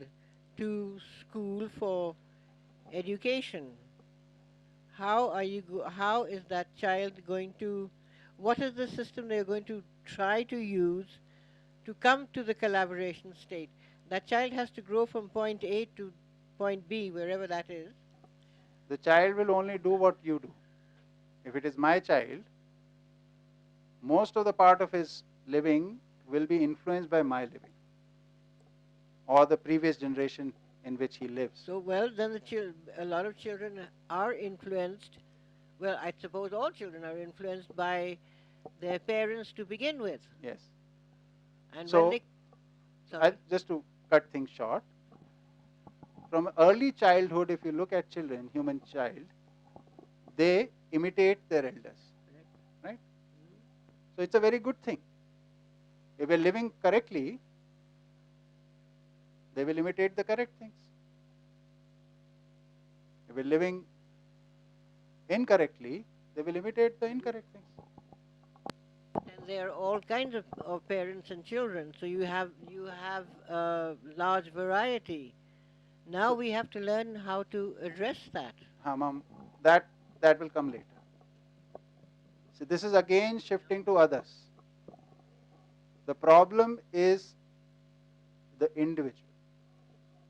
to school for education. How is that child going to, what is the system they're going to try to use to come to the collaboration state? That child has to grow from point A to point B, wherever that is. The child will only do what you do. If it is my child, most of the part of his living will be influenced by my living or the previous generation in which he lives. So, well, then a lot of children are influenced, well, I suppose all children are influenced by their parents to begin with. Yes. And so, when they, just to cut things short, from early childhood, if you look at children, human child, they imitate their elders. right? So it's a very good thing. If we're living correctly, they will imitate the correct things. If we're living incorrectly, they will imitate the incorrect things. And there are all kinds of parents and children, so you have a large variety. Now we have to learn how to address that. Ma'am, that will come later. See, this is again shifting to others. The problem is the individual.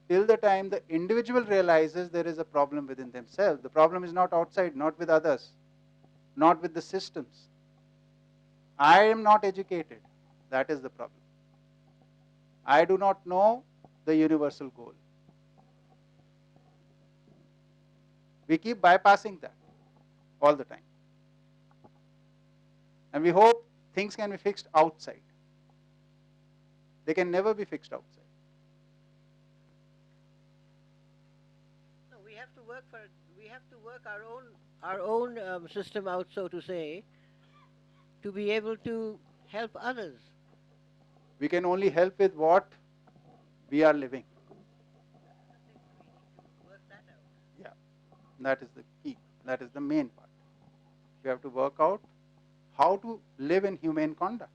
Till the time the individual realizes there is a problem within themselves, the problem is not outside, not with others, not with the systems. I am not educated. That is the problem. I do not know the universal goal. We keep bypassing that all the time. And we hope things can be fixed outside. They can never be fixed outside. No, we have to work our own system out, so to say, to be able to help others. We can only help with what we are living. Work that out. Yeah, that is the key. That is the main part. We have to work out how to live in humane conduct.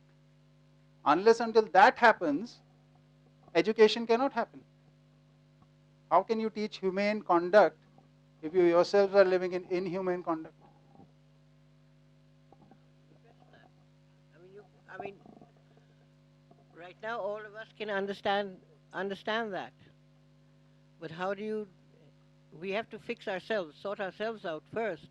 Unless until that happens, education cannot happen. How can you teach humane conduct if you yourselves are living in inhumane conduct? I mean, right now all of us can understand that. But how do you? We have to fix ourselves, sort ourselves out first.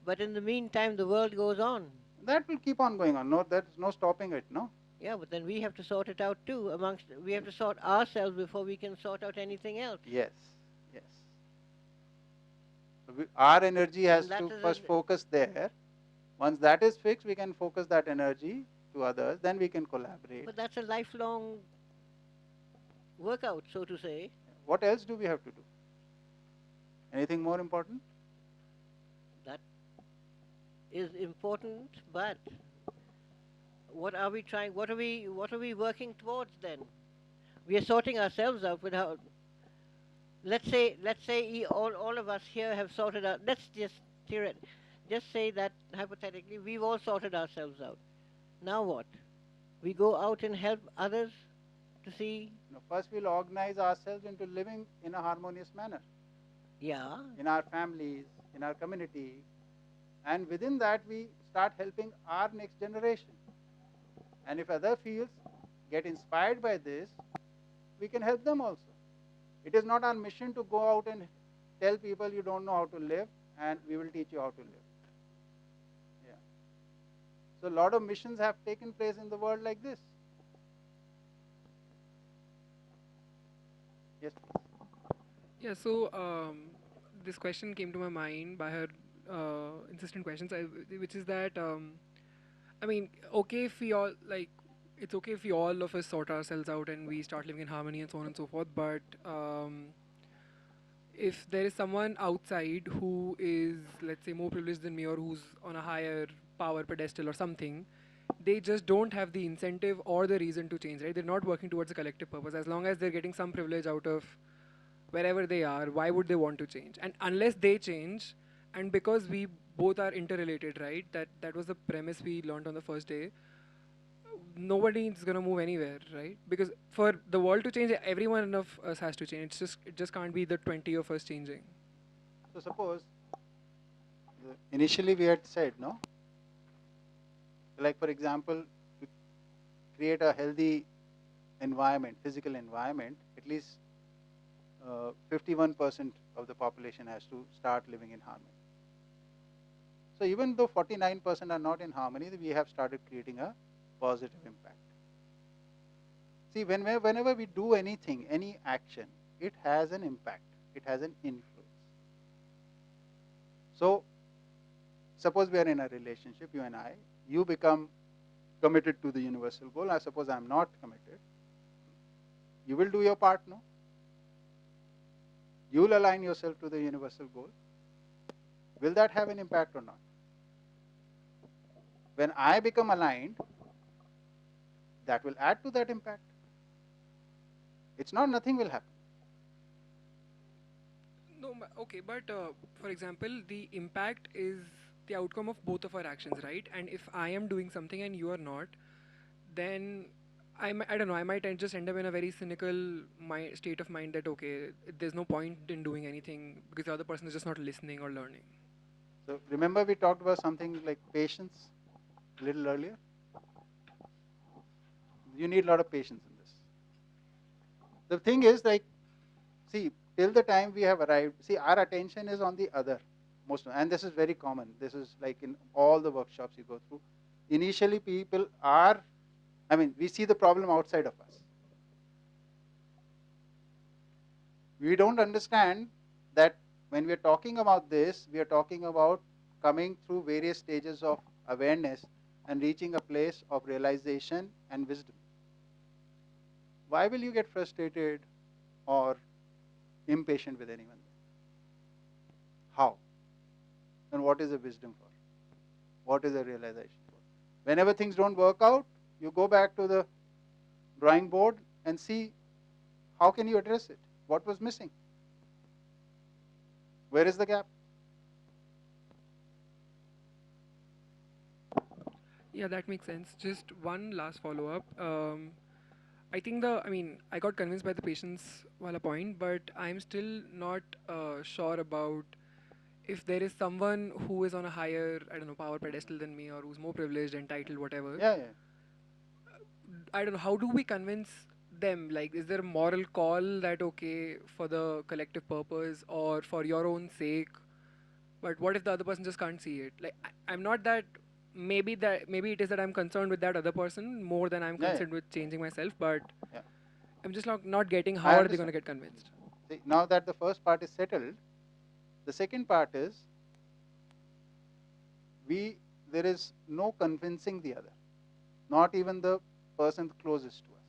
But in the meantime, the world goes on. That will keep on going on. No, there's no stopping it. No. Yeah, but then we have to sort it out too. We have to sort ourselves before we can sort out anything else. Yes, yes. So our energy has to first focus there. Once that is fixed, we can focus that energy to others. Then we can collaborate. But that's a lifelong workout, so to say. What else do we have to do? Anything more important? That is important, but what are we trying? What are we working towards then? We are sorting ourselves out with how. Let's say all of us here have sorted out. Let's just say that hypothetically we've all sorted ourselves out. Now what? We go out and help others to see. No, first we'll organize ourselves into living in a harmonious manner. Yeah. In our families, in our community, and within that we start helping our next generation. And if other fields get inspired by this, we can help them also. It is not our mission to go out and tell people you don't know how to live and we will teach you how to live. Yeah. So a lot of missions have taken place in the world like this. Yes, please. Yeah, so this question came to my mind by her insistent questions, which is that I mean, okay if we all it's okay if we all of us sort ourselves out and we start living in harmony and so on and so forth. But if there is someone outside who is, let's say, more privileged than me or who's on a higher power pedestal or something, they just don't have the incentive or the reason to change, right? They're not working towards a collective purpose. As long as they're getting some privilege out of wherever they are, why would they want to change? And unless they change, and because we both are interrelated, right? That was the premise we learned on the first day. Nobody is going to move anywhere, right? Because for the world to change, everyone of us has to change. It just can't be the 20 of us changing. So suppose, initially we had said, no? Like for example, to create a healthy environment, physical environment, at least 51% of the population has to start living in harmony. So even though 49% are not in harmony, we have started creating a positive impact. See, whenever we do anything, any action, it has an impact. It has an influence. So, suppose we are in a relationship, you and I, you become committed to the universal goal. I suppose I am not committed. You will do your part, no? You will align yourself to the universal goal. Will that have an impact or not? When I become aligned, that will add to that impact. It's not nothing will happen. No, okay, but for example, the impact is the outcome of both of our actions, right? And if I am doing something and you are not, then I don't know, I might just end up in a very cynical state of mind that, okay, there's no point in doing anything because the other person is just not listening or learning. So remember we talked about something like patience a little earlier? You need a lot of patience in this. The thing is, like, see, till the time we have arrived, see, our attention is on the other. And this is very common. This is like in all the workshops you go through. Initially, people are, we see the problem outside of us. We don't understand that when we are talking about this, we are talking about coming through various stages of awareness and reaching a place of realization and wisdom. Why will you get frustrated or impatient with anyone? How? And what is the wisdom for? What is the realization for? Whenever things don't work out, you go back to the drawing board and see how can you address it? What was missing? Where is the gap? Yeah, that makes sense. Just one last follow-up. I think I got convinced by the patience wala point, but I'm still not sure about if there is someone who is on a higher, I don't know, power pedestal than me or who's more privileged, entitled, whatever. Yeah. I don't know, how do we convince them? Like, is there a moral call that, okay, for the collective purpose or for your own sake? But what if the other person just can't see it? Like, I'm not that. Maybe it is that I'm concerned with that other person more than I'm concerned with changing myself. But I'm just not getting how are they going to get convinced. See, now that the first part is settled, the second part is there is no convincing the other, not even the person closest to us.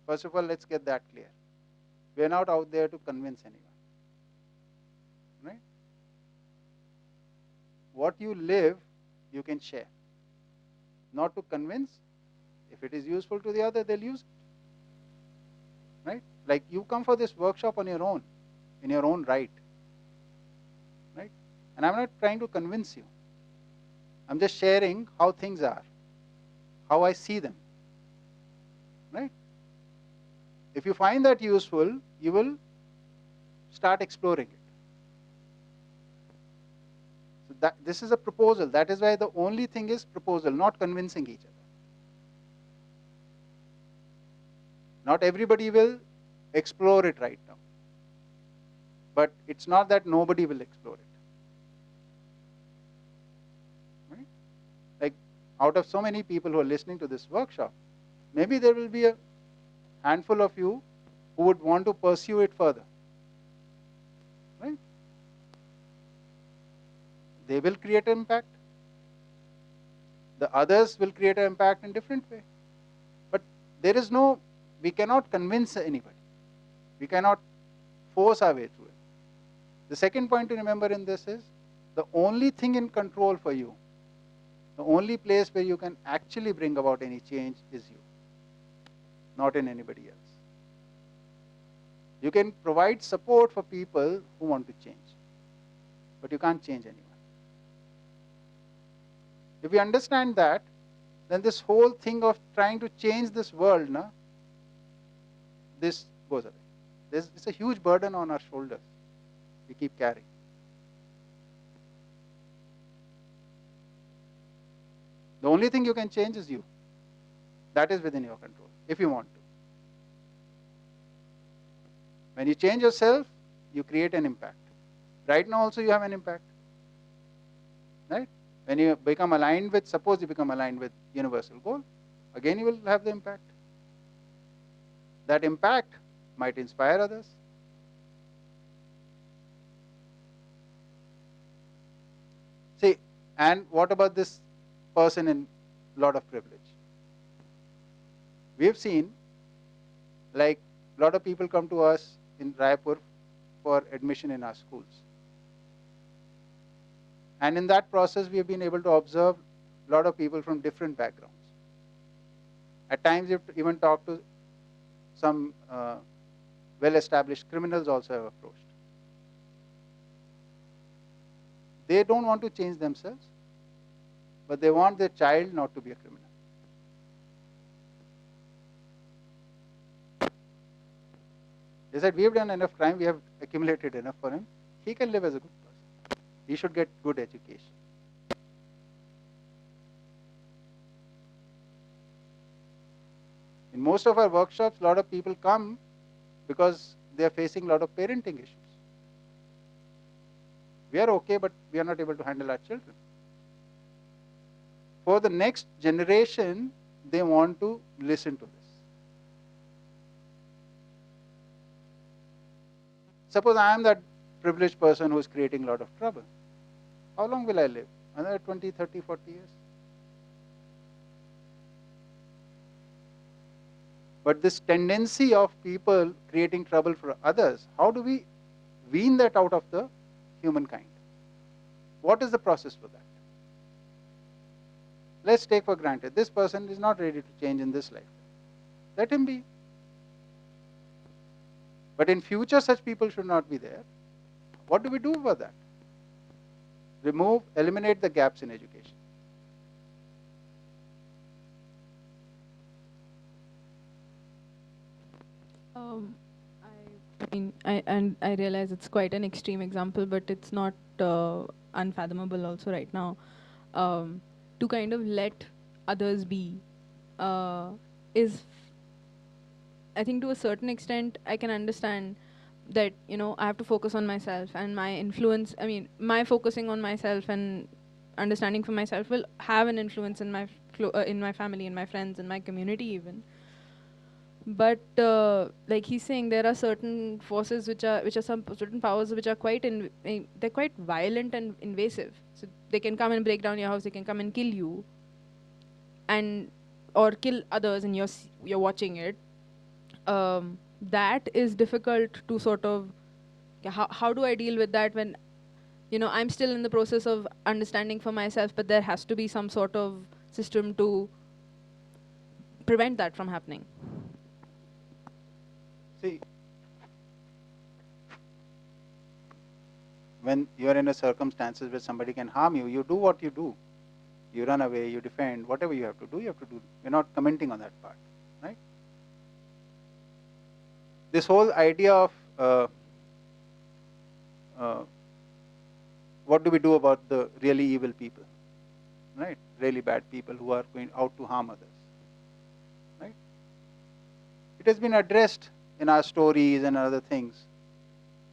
First of all, let's get that clear. We are not out there to convince anyone. Right? What you live, you can share. Not to convince. If it is useful to the other, they'll use it. Right? Like you come for this workshop on your own, in your own right. Right? And I'm not trying to convince you. I'm just sharing how things are, how I see them. Right? If you find that useful, you will start exploring it. So this is a proposal. That is why the only thing is proposal, not convincing each other. Not everybody will explore it right now. But it's not that nobody will explore it. Right? Like out of so many people who are listening to this workshop, maybe there will be a handful of you who would want to pursue it further. Right? They will create an impact. The others will create an impact in different way. But there is no, we cannot convince anybody. We cannot force our way through it. The second point to remember in this is, the only thing in control for you, the only place where you can actually bring about any change is you, not in anybody else. You can provide support for people who want to change, but you can't change anyone. If we understand that, then this whole thing of trying to change this world, this goes away. It's a huge burden on our shoulders we keep carrying. The only thing you can change is you. That is within your control, if you want to. When you change yourself, you create an impact. Right now also you have an impact. Right? When you become aligned with, suppose you become aligned with universal goal, again you will have the impact. That impact might inspire others. See, and what about this person in lot of privilege? We have seen, like, a lot of people come to us in Raipur for admission in our schools. And in that process, we have been able to observe a lot of people from different backgrounds. At times, you have to even talk to some well-established criminals also have approached. They don't want to change themselves, but they want their child not to be a criminal. They said, we have done enough crime, we have accumulated enough for him. He can live as a good person. He should get good education. In most of our workshops, a lot of people come because they are facing a lot of parenting issues. We are okay, but we are not able to handle our children. For the next generation, they want to listen to this. Suppose I am that privileged person who is creating a lot of trouble. How long will I live? Another 20, 30, 40 years? But this tendency of people creating trouble for others, how do we wean that out of the humankind? What is the process for that? Let's take for granted this person is not ready to change in this life. Let him be. But in future, such people should not be there. What do we do for that? Eliminate the gaps in education. I realize it's quite an extreme example, but it's not unfathomable also right now. To kind of let others be is, I think to a certain extent, I can understand that, you know, I have to focus on myself and my influence. I mean, my focusing on myself and understanding for myself will have an influence in my family, in my friends, in my community even. But like he's saying, there are certain forces which are some certain powers which are quite they're quite violent and invasive. So they can come and break down your house. They can come and kill you, and or kill others, and you're watching it. That is difficult to sort of. How do I deal with that when, you know, I'm still in the process of understanding for myself, but there has to be some sort of system to prevent that from happening. See, when you are in a circumstances where somebody can harm you, you do what you do. You run away, you defend, whatever you have to do, you have to do. You're not commenting on that part, right? This whole idea of what do we do about the really evil people, right? Really bad people who are going out to harm others, right? It has been addressed in our stories and other things.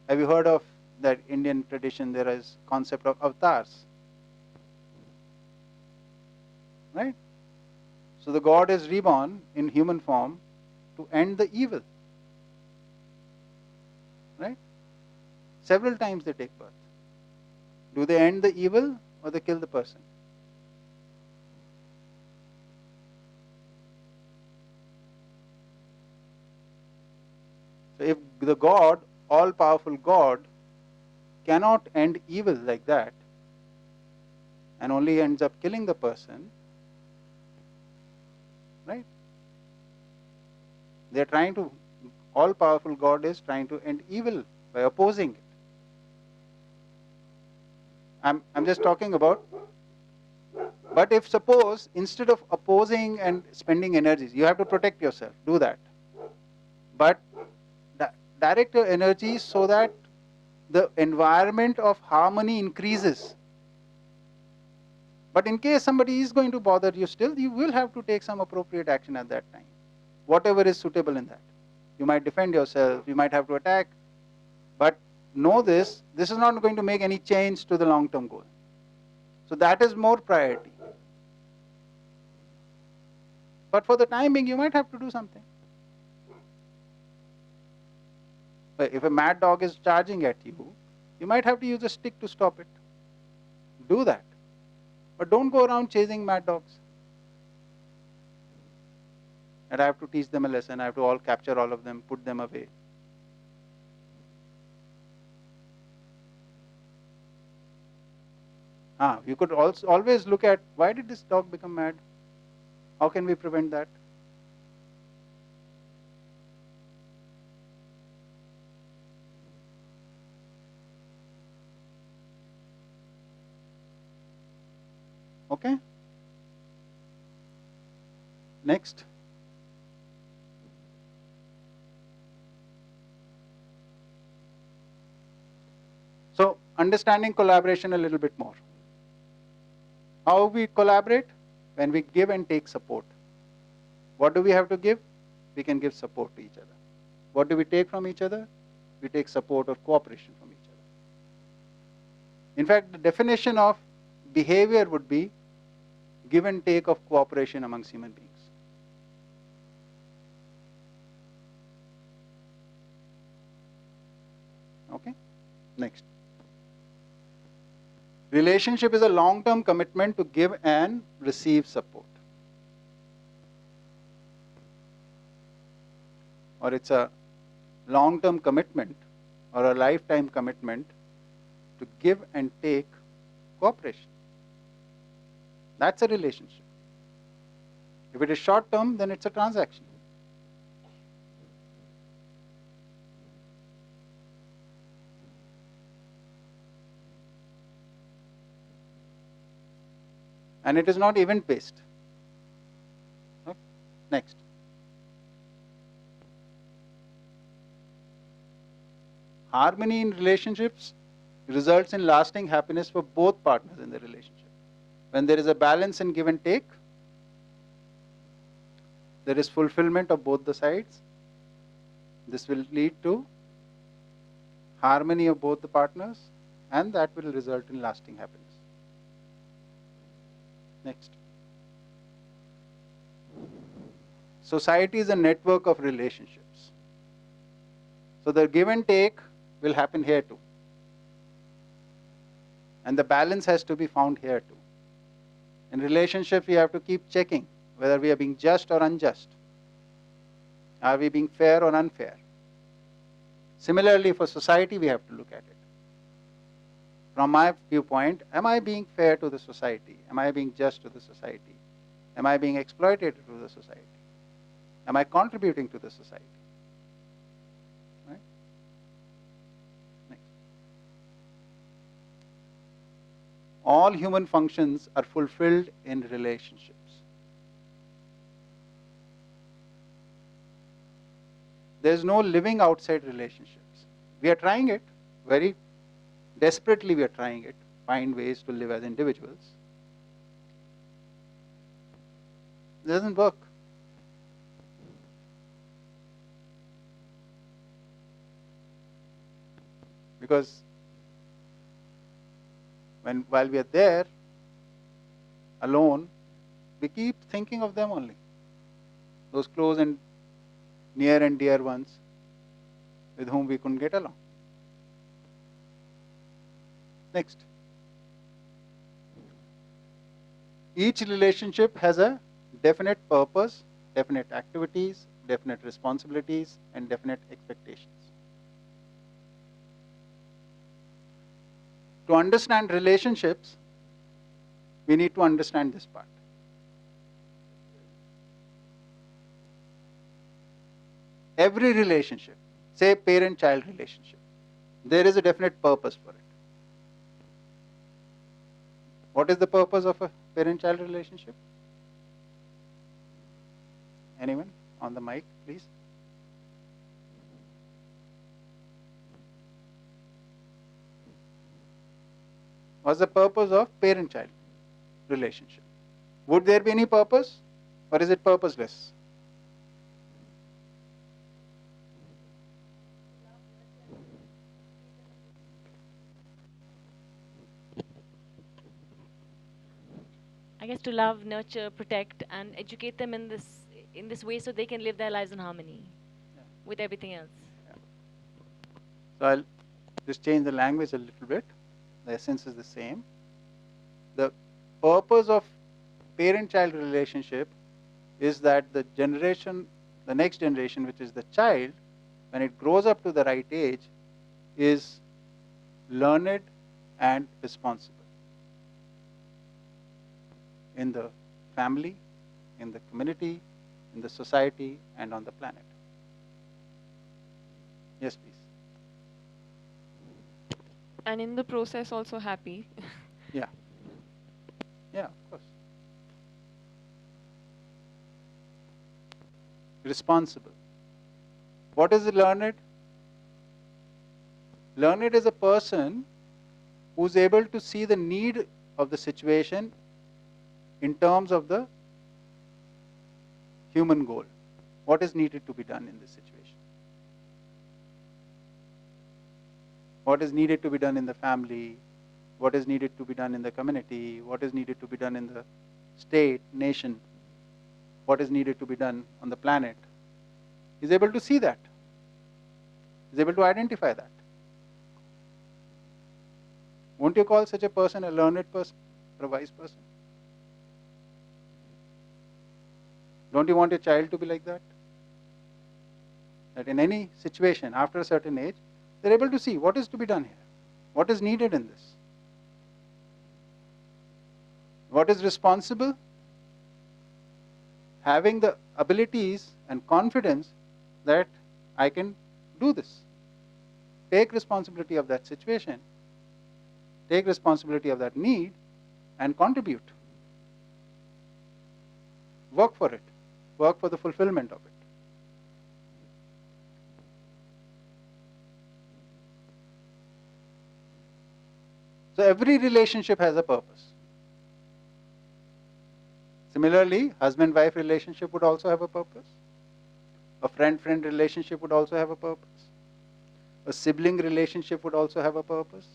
Have you heard of that Indian tradition? There is concept of avatars, right? So the God is reborn in human form to end the evil, right? Several times they take birth. Do they end the evil or they kill the person? So if the God, all-powerful God, cannot end evil like that and only ends up killing the person, right? They are trying to, all-powerful God is trying to end evil by opposing it. I'm just talking about, but if suppose instead of opposing and spending energies, you have to protect yourself, do that. But direct your energies so that the environment of harmony increases. But in case somebody is going to bother you still, you will have to take some appropriate action at that time, whatever is suitable in that. You might defend yourself, you might have to attack, but know this is not going to make any change to the long-term goal. So that is more priority. But for the time being, you might have to do something. But if a mad dog is charging at you, you might have to use a stick to stop it. Do that. But don't go around chasing mad dogs. And I have to teach them a lesson. I have to all capture all of them, put them away. You could also always look at, why did this dog become mad? How can we prevent that? Okay? Next. So, understanding collaboration a little bit more. How we collaborate? When we give and take support. What do we have to give? We can give support to each other. What do we take from each other? We take support or cooperation from each other. In fact, the definition of behavior would be give and take of cooperation amongst human beings. Okay? Next. Relationship is a long-term commitment to give and receive support. Or it's a long-term commitment or a lifetime commitment to give and take cooperation. That's a relationship. If it is short-term, then it's a transaction. And it is not event-based. Okay. Next. Harmony in relationships results in lasting happiness for both partners in the relationship. When there is a balance in give and take, there is fulfillment of both the sides. This will lead to harmony of both the partners, and that will result in lasting happiness. Next. Society is a network of relationships. So the give and take will happen here too. And the balance has to be found here too. In relationships, we have to keep checking whether we are being just or unjust. Are we being fair or unfair? Similarly, for society, we have to look at it. From my viewpoint, am I being fair to the society? Am I being just to the society? Am I being exploited to the society? Am I contributing to the society? Right? Next. All human functions are fulfilled in relationships. There is no living outside relationships. We are trying it, very desperately we are trying it, find ways to live as individuals. It doesn't work. Because while we are there, alone, we keep thinking of them only. Those close and near and dear ones with whom we couldn't get along. Next. Each relationship has a definite purpose, definite activities, definite responsibilities, and definite expectations. To understand relationships, we need to understand this part. Every relationship, say parent-child relationship, there is a definite purpose for it. What is the purpose of a parent-child relationship? Anyone on the mic, please? What's the purpose of parent-child relationship? Would there be any purpose, or is it purposeless? I guess to love, nurture, protect, and educate them in this way so they can live their lives in harmony with everything else. Yeah. So I'll just change the language a little bit. The essence is the same. The purpose of parent-child relationship is that the next generation, which is the child, when it grows up to the right age, is learned and responsible. in the family, in the community, in the society, and on the planet. Yes, please. And in the process also happy. Yeah. Yeah, of course. Responsible. What is learned? Learned is a person who's able to see the need of the situation in terms of the human goal. What is needed to be done in this situation? What is needed to be done in the family? What is needed to be done in the community? What is needed to be done in the state, nation? What is needed to be done on the planet? He's able to see that. He's able to identify that. Won't you call such a person a learned person or a wise person? Don't you want your child to be like that? That in any situation, after a certain age, they're able to see what is to be done here, what is needed in this, what is responsible, having the abilities and confidence that I can do this. Take responsibility of that situation, take responsibility of that need, and contribute. Work for it. Work for the fulfillment of it. So every relationship has a purpose. Similarly, husband-wife relationship would also have a purpose. A friend-friend relationship would also have a purpose. A sibling relationship would also have a purpose.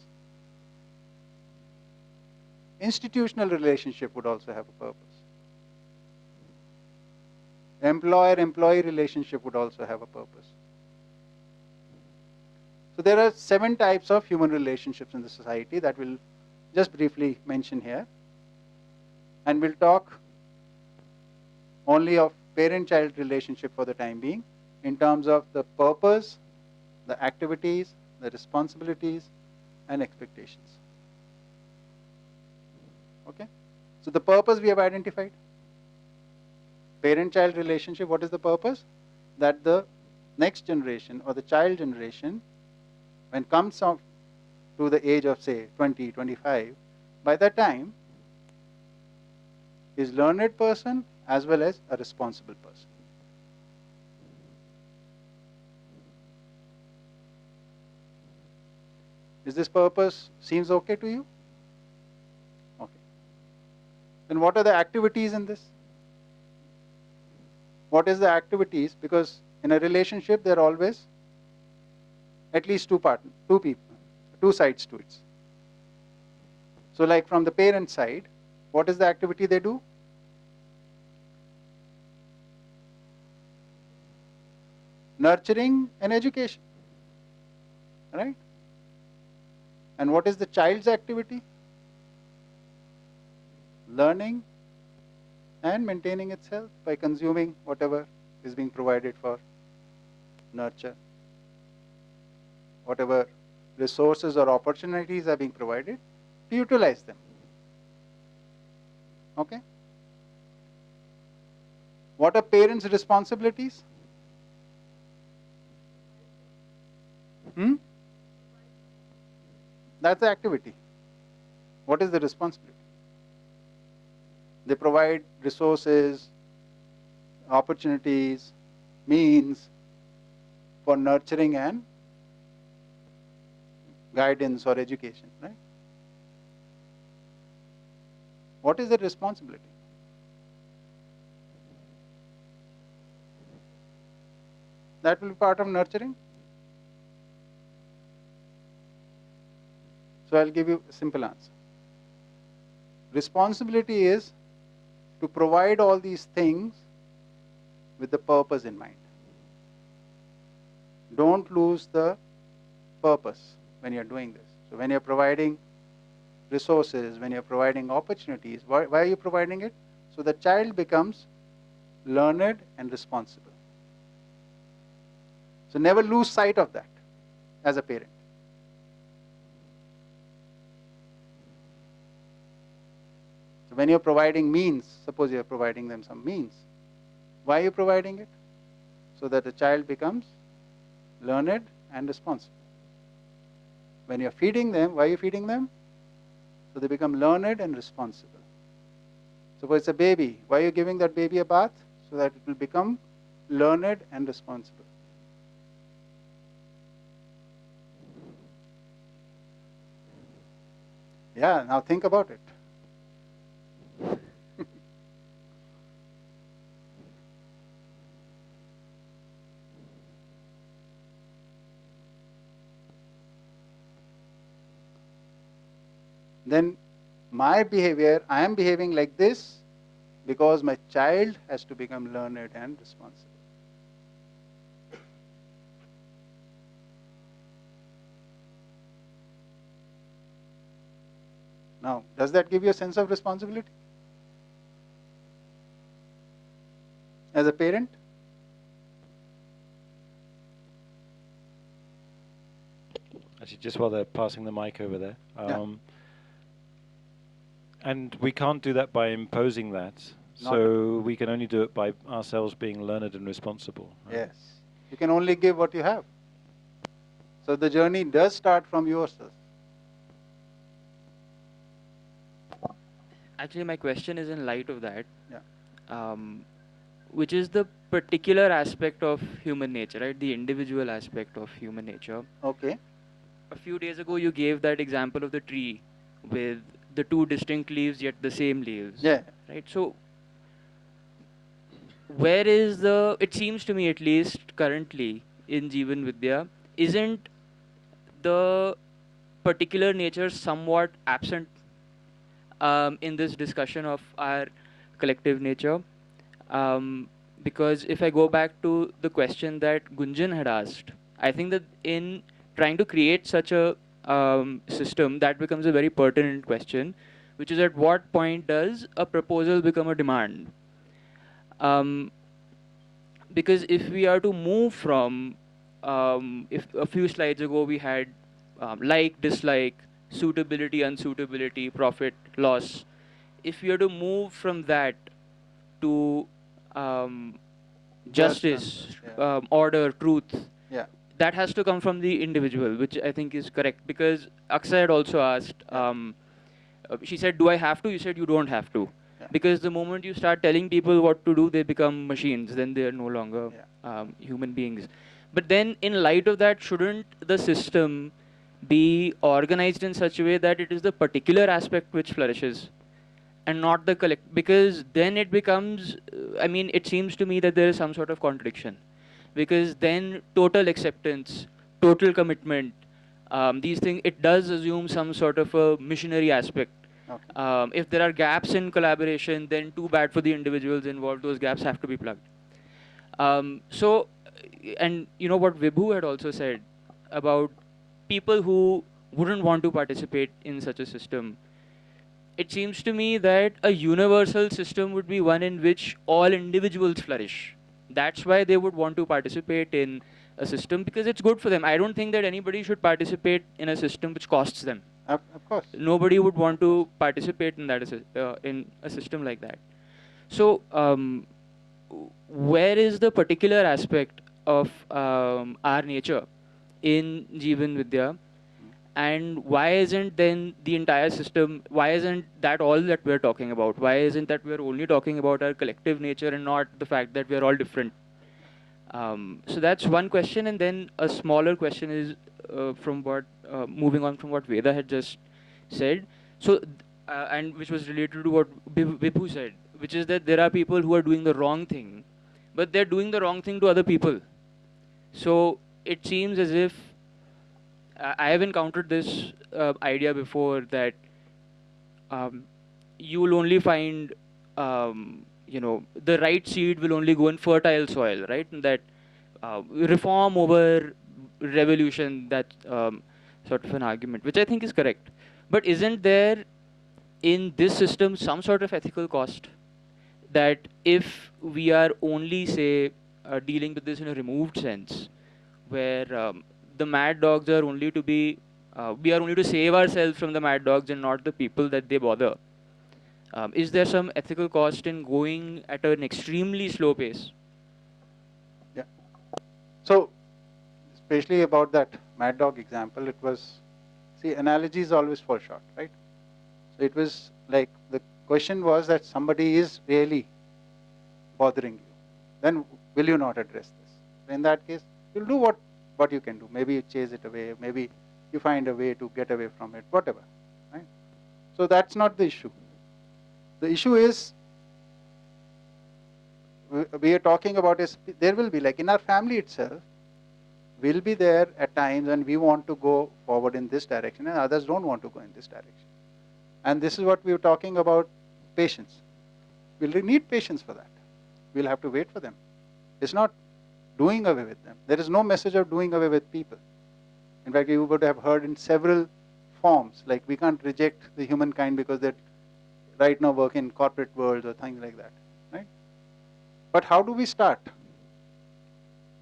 Institutional relationship would also have a purpose. Employer-employee relationship would also have a purpose. So there are 7 types of human relationships in the society that we'll just briefly mention here. And we'll talk only of parent-child relationship for the time being in terms of the purpose, the activities, the responsibilities, and expectations. Okay? So the purpose we have identified. Parent-child relationship, what is the purpose? That the next generation or the child generation, when comes up to the age of say 20, 25, by that time is learned person as well as a responsible person. Is this purpose seems okay to you? Okay. Then what are the activities in this? What is the activities? Because in a relationship there are always at least two people, two sides to it. So like from the parent side, what is the activity they do? Nurturing and education. Right? And what is the child's activity? Learning and maintaining itself by consuming whatever is being provided for nurture. Whatever resources or opportunities are being provided, to utilize them. Okay? What are parents' responsibilities? That's the activity. What is the responsibility? They provide resources, opportunities, means for nurturing and guidance or education, right? What is the responsibility? That will be part of nurturing. So I'll give you a simple answer. Responsibility is to provide all these things with the purpose in mind. Don't lose the purpose when you're doing this. So when you're providing resources, when you're providing opportunities, why are you providing it? So the child becomes learned and responsible. So never lose sight of that as a parent. So when you're providing means, suppose you're providing them some means, why are you providing it? So that the child becomes learned and responsible. When you're feeding them, why are you feeding them? So they become learned and responsible. Suppose it's a baby, why are you giving that baby a bath? So that it will become learned and responsible. Yeah, now think about it. Then my behavior, I am behaving like this because my child has to become learned and responsible. Now, does that give you a sense of responsibility? As a parent? Actually, just while they're passing the mic over there. Yeah. And we can't do that by imposing that. So we can only do it by ourselves being learned and responsible. Right? Yes. You can only give what you have. So the journey does start from yourself. Actually, my question is in light of that. Yeah. Which is the particular aspect of human nature, right? The individual aspect of human nature. Okay. A few days ago, you gave that example of the tree with the two distinct leaves yet the same leaves. Yeah. Right. So, where is the? It seems to me, at least currently in Jeevan Vidya, isn't the particular nature somewhat absent in this discussion of our collective nature? Because if I go back to the question that Gunjan had asked, I think that in trying to create such a system, that becomes a very pertinent question, which is at what point does a proposal become a demand? Because if we are to move from, if a few slides ago we had like, dislike, suitability, unsuitability, profit, loss, if we are to move from that to justice, order, truth, yeah, that has to come from the individual, which I think is correct. Because Aksa had also asked, she said, do I have to? You said you don't have to. Yeah. Because the moment you start telling people what to do, they become machines. Then they are no longer human beings. But then in light of that, shouldn't the system be organized in such a way that it is the particular aspect which flourishes and not the collect? Because then it becomes, I mean, it seems to me that there is some sort of contradiction. Because then total acceptance, total commitment, these things, it does assume some sort of a missionary aspect. Okay. If there are gaps in collaboration, then too bad for the individuals involved. Those gaps have to be plugged. So, and you know what Vibhu had also said about people who wouldn't want to participate in such a system. It seems to me that a universal system would be one in which all individuals flourish. That's why they would want to participate in a system, because it's good for them. I don't think that anybody should participate in a system which costs them. Of course. Nobody would want to participate in that in a system like that. So, where is the particular aspect of our nature in Jeevan Vidya? And why isn't then the entire system, why isn't that all that we're talking about? Why isn't that we're only talking about our collective nature and not the fact that we're all different? So that's one question. And then a smaller question is from what, moving on from what Veda had just said. So, and which was related to what Vibhu said, which is that there are people who are doing the wrong thing, but they're doing the wrong thing to other people. So it seems as if I have encountered this idea before that you will only find, you know, the right seed will only go in fertile soil, right? And that reform over revolution, that sort of an argument, which I think is correct. But isn't there in this system some sort of ethical cost that if we are only, say, dealing with this in a removed sense, where the mad dogs are only to be, we are only to save ourselves from the mad dogs and not the people that they bother. Is there some ethical cost in going at an extremely slow pace? Yeah. So, especially about that mad dog example, it was, see, analogies always fall short, right? So it was like the question was that somebody is really bothering you. Then will you not address this? In that case, you'll do what you can do. Maybe you chase it away. Maybe you find a way to get away from it. Whatever, right? So that's not the issue. The issue is we are talking about is there will be, like in our family itself, we'll be there at times when we want to go forward in this direction and others don't want to go in this direction. And this is what we were talking about, patience. We'll need patience for that. We'll have to wait for them. It's not doing away with them. There is no message of doing away with people. In fact, you would have heard in several forms, like we can't reject the humankind because they right now work in corporate worlds or things like that, right? But how do we start?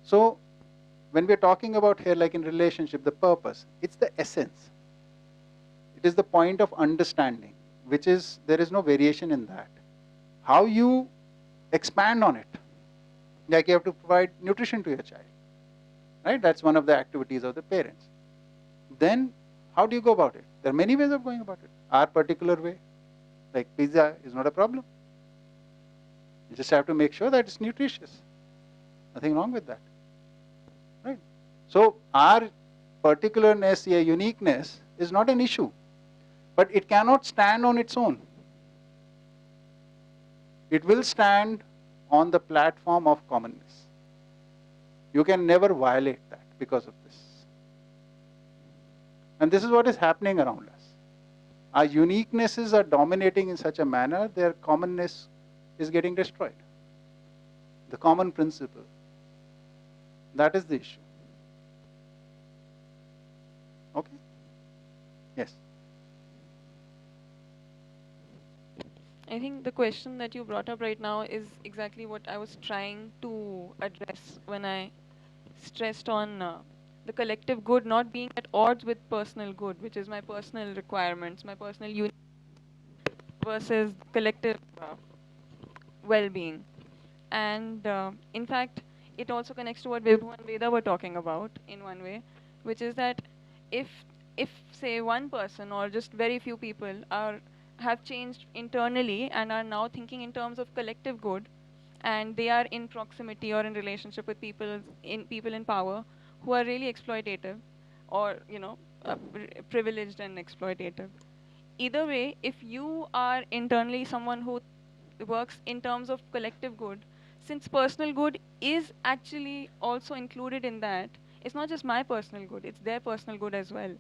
So when we're talking about here, like in relationship, the purpose, it's the essence. It is the point of understanding, which is, there is no variation in that. How you expand on it. Like you have to provide nutrition to your child, right? That's one of the activities of the parents. Then how do you go about it? There are many ways of going about it. Our particular way, like pizza, is not a problem. You just have to make sure that it's nutritious. Nothing wrong with that, right? So our particularness, a uniqueness, is not an issue, but it cannot stand on its own. It will stand on the platform of commonness. You can never violate that because of this. And this is what is happening around us. Our uniquenesses are dominating in such a manner, their commonness is getting destroyed. The common principle. That is the issue. Okay? Yes. I think the question that you brought up right now is exactly what I was trying to address when I stressed on the collective good not being at odds with personal good, which is my personal requirements, my personal unity versus collective well-being. And in fact, it also connects to what Vibhu and Veda were talking about in one way, which is that if say one person or just very few people have changed internally and are now thinking in terms of collective good, and they are in proximity or in relationship with people in power who are really exploitative or privileged and exploitative. Either way, if you are internally someone who works in terms of collective good, since personal good is actually also included in that, it's not just my personal good, it's their personal good as well.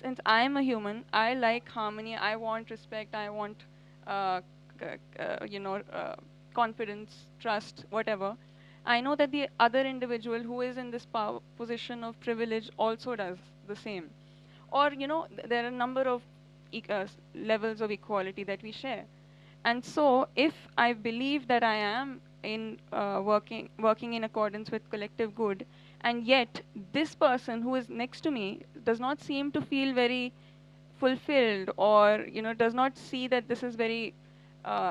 Since I am a human, I like harmony, I want respect, I want confidence, trust, whatever. I know that the other individual who is in this position of privilege also does the same. Or, there are a number of levels of equality that we share. And so, if I believe that I am in working in accordance with collective good, and yet this person who is next to me does not seem to feel very fulfilled, or does not see that this is very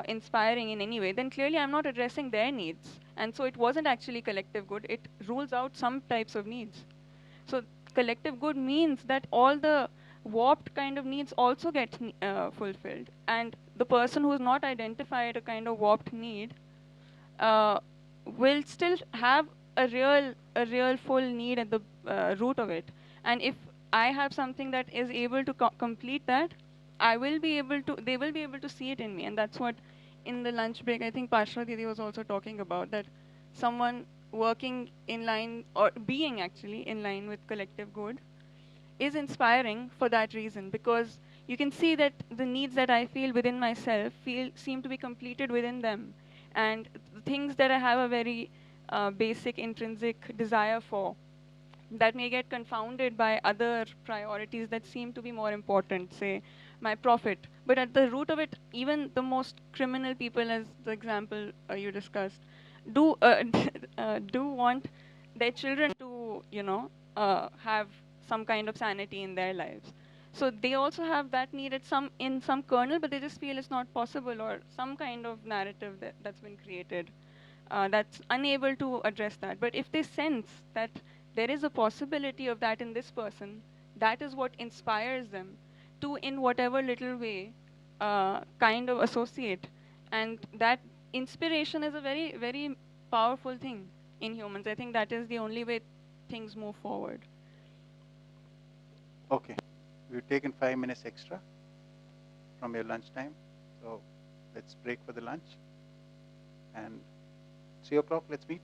inspiring in any way, then clearly I'm not addressing their needs. And so it wasn't actually collective good. It rules out some types of needs. So collective good means that all the warped kind of needs also get fulfilled. And the person who is not identified a kind of warped need will still have a real full need at the root of it. And if I have something that is able to complete that, they will be able to see it in me. And that's what in the lunch break, I think Pashra Didi was also talking about, that someone working in line or being actually in line with collective good is inspiring for that reason, because you can see that the needs that I feel within myself seem to be completed within them. And the things that I have a very basic intrinsic desire for, that may get confounded by other priorities that seem to be more important, say my profit. But at the root of it, even the most criminal people, as the example you discussed, do want their children to have some kind of sanity in their lives. So they also have that need at in some kernel, but they just feel it's not possible, or some kind of narrative that's been created that's unable to address that. But if they sense that there is a possibility of that in this person, that is what inspires them to, in whatever little way, kind of associate. And that inspiration is a very, very powerful thing in humans. I think that is the only way things move forward. Okay. We've taken 5 minutes extra from your lunch time. So let's break for the lunch. And 3 o'clock, let's meet.